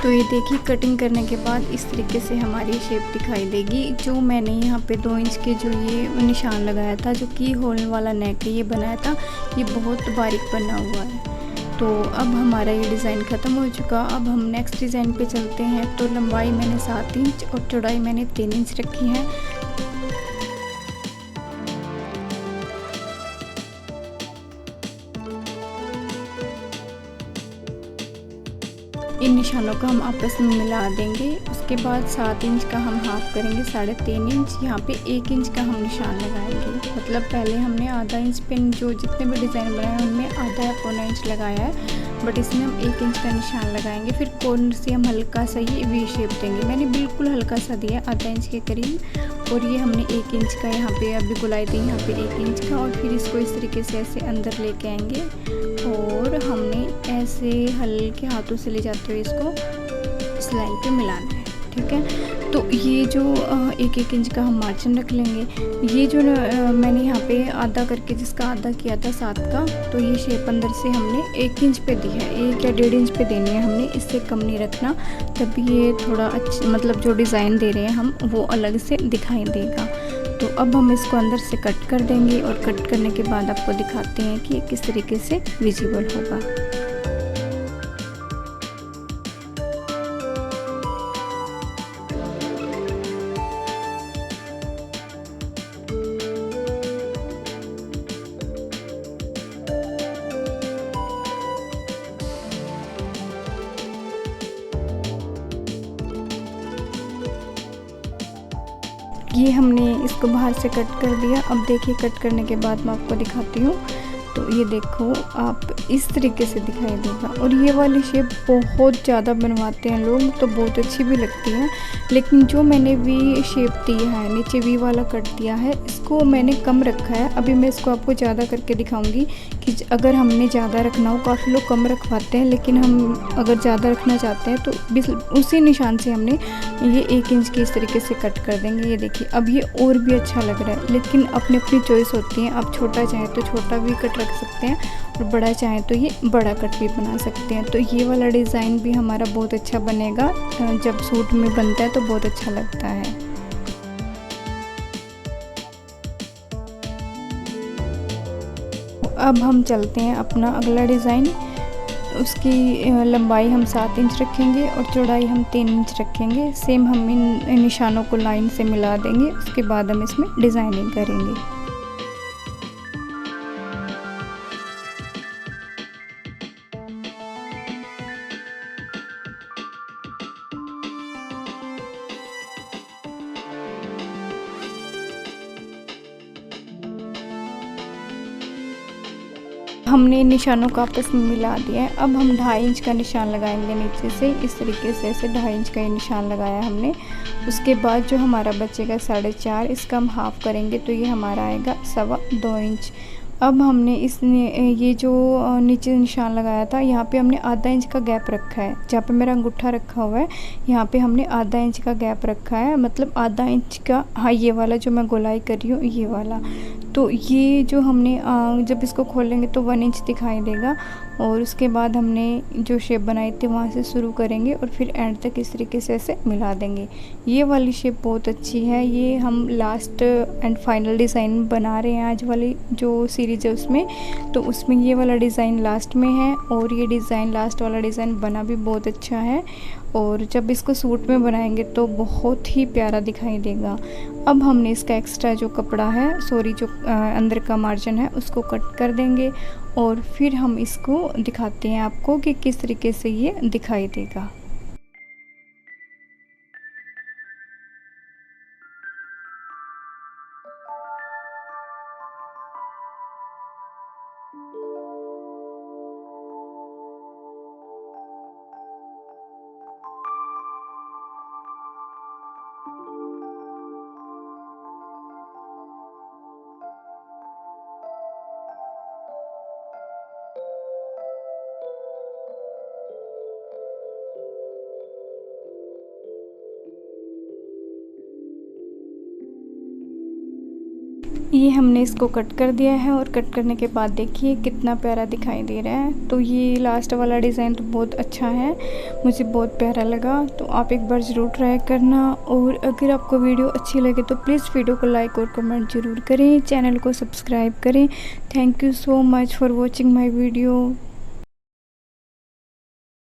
तो ये देखिए कटिंग करने के बाद इस तरीके से हमारी शेप दिखाई देगी। जो मैंने यहाँ पे 2 इंच के जो ये निशान लगाया था, जो की होल वाला नेक ये बनाया था, ये बहुत बारीक बना हुआ है। तो अब हमारा ये डिज़ाइन ख़त्म हो चुका। अब हम नेक्स्ट डिज़ाइन पे चलते हैं। तो लंबाई मैंने 7 इंच और चौड़ाई मैंने 3 इंच रखी है। इन निशानों को हम आपस में मिला देंगे। उसके बाद 7 इंच का हम हाफ करेंगे, 3.5 इंच। यहाँ पे 1 इंच का हम निशान लगाएंगे। मतलब पहले हमने आधा इंच पे जो जितने भी डिज़ाइन बनाए हैं उनमें आधा या पौना इंच लगाया है, बट इसमें हम 1 इंच का निशान लगाएंगे। फिर कॉर्नर से हम हल्का सा ये वी शेप देंगे। मैंने बिल्कुल हल्का सा दिया, आधा इंच के करीब। और ये हमने 1 इंच का यहाँ पे अभी गोलाई दी, यहाँ पे 1 इंच का। और फिर इसको इस तरीके से ऐसे अंदर लेके आएंगे, और हमने ऐसे हल्के हाथों से ले जाते हुए इसको इस लाइन पे मिलाना है। ठीक है, तो ये जो 1-1 इंच का हम मार्जिन रख लेंगे। ये जो मैंने यहाँ पे आधा करके जिसका आधा किया था 7 का, तो ये शेप अंदर से हमने 1 इंच पे दी है, 1 या 1.5 इंच पे देनी है हमने, इससे कम नहीं रखना। तब ये थोड़ा अच्छा, मतलब जो डिज़ाइन दे रहे हैं हम वो अलग से दिखाई देगा। तो अब हम इसको अंदर से कट कर देंगे, और कट करने के बाद आपको दिखाते हैं कि किस तरीके से विजिबल होगा। ये हमने इसको बाहर से कट कर दिया। अब देखिए कट करने के बाद मैं आपको दिखाती हूँ। तो ये देखो आप इस तरीके से दिखाई देगा। और ये वाली शेप बहुत ज़्यादा बनवाते हैं लोग, तो बहुत अच्छी भी लगती है। लेकिन जो मैंने वी शेप दिया है, नीचे वी वाला कट दिया है, इसको मैंने कम रखा है। अभी मैं इसको आपको ज़्यादा करके दिखाऊंगी कि अगर हमने ज़्यादा रखना हो, काफ़ी लोग कम रखवाते हैं, लेकिन हम अगर ज़्यादा रखना चाहते हैं तो उसी निशान से हमने ये 1 इंच की इस तरीके से कट कर देंगे। ये देखिए अब ये और भी अच्छा लग रहा है, लेकिन अपनी अपनी चॉइस होती है। आप छोटा चाहें तो छोटा भी कट रख सकते हैं, और बड़ा चाहें तो ये बड़ा कट भी बना सकते हैं। तो ये वाला डिज़ाइन भी हमारा बहुत अच्छा बनेगा, जब सूट में बनता है तो बहुत अच्छा लगता है। अब हम चलते हैं अपना अगला डिज़ाइन। उसकी लंबाई हम 7 इंच रखेंगे और चौड़ाई हम 3 इंच रखेंगे। सेम हम इन निशानों को लाइन से मिला देंगे। उसके बाद हम इसमें डिज़ाइनिंग करेंगे। हमने निशानों को आपस में मिला दिया है। अब हम 2.5 इंच का निशान लगाएंगे नीचे से, इस तरीके से ऐसे 2.5 इंच का ये निशान लगाया हमने। उसके बाद जो हमारा बचेगा 4.5, इसका हम हाफ़ करेंगे तो ये हमारा आएगा 2.25 इंच। अब हमने ये जो नीचे निशान लगाया था, यहाँ पे हमने आधा इंच का गैप रखा है। जहाँ पे मेरा अंगूठा रखा हुआ है यहाँ पे हमने आधा इंच का गैप रखा है, मतलब आधा इंच का। हाँ, ये वाला जो मैं गोलाई कर रही हूँ ये वाला। तो ये जो हमने जब इसको खोलेंगे तो 1 इंच दिखाई देगा। और उसके बाद हमने जो शेप बनाई थी वहाँ से शुरू करेंगे और फिर एंड तक इस तरीके से ऐसे मिला देंगे। ये वाली शेप बहुत अच्छी है। ये हम लास्ट एंड फाइनल डिज़ाइन बना रहे हैं आज वाली जो सीरीज़ है उसमें। तो उसमें ये वाला डिज़ाइन लास्ट में है और ये डिज़ाइन लास्ट वाला डिज़ाइन बना भी बहुत अच्छा है। और जब इसको सूट में बनाएंगे तो बहुत ही प्यारा दिखाई देगा। अब हमने इसका एक्स्ट्रा जो कपड़ा है, जो अंदर का मार्जिन है, उसको कट कर देंगे और फिर हम इसको दिखाते हैं आपको कि किस तरीके से ये दिखाई देगा। ये हमने इसको कट कर दिया है और कट करने के बाद देखिए कितना प्यारा दिखाई दे रहा है। तो ये लास्ट वाला डिज़ाइन तो बहुत अच्छा है, मुझे बहुत प्यारा लगा। तो आप एक बार ज़रूर ट्राई करना। और अगर आपको वीडियो अच्छी लगे तो प्लीज़ वीडियो को लाइक और कमेंट ज़रूर करें, चैनल को सब्सक्राइब करें। Thank you so much for watching my video.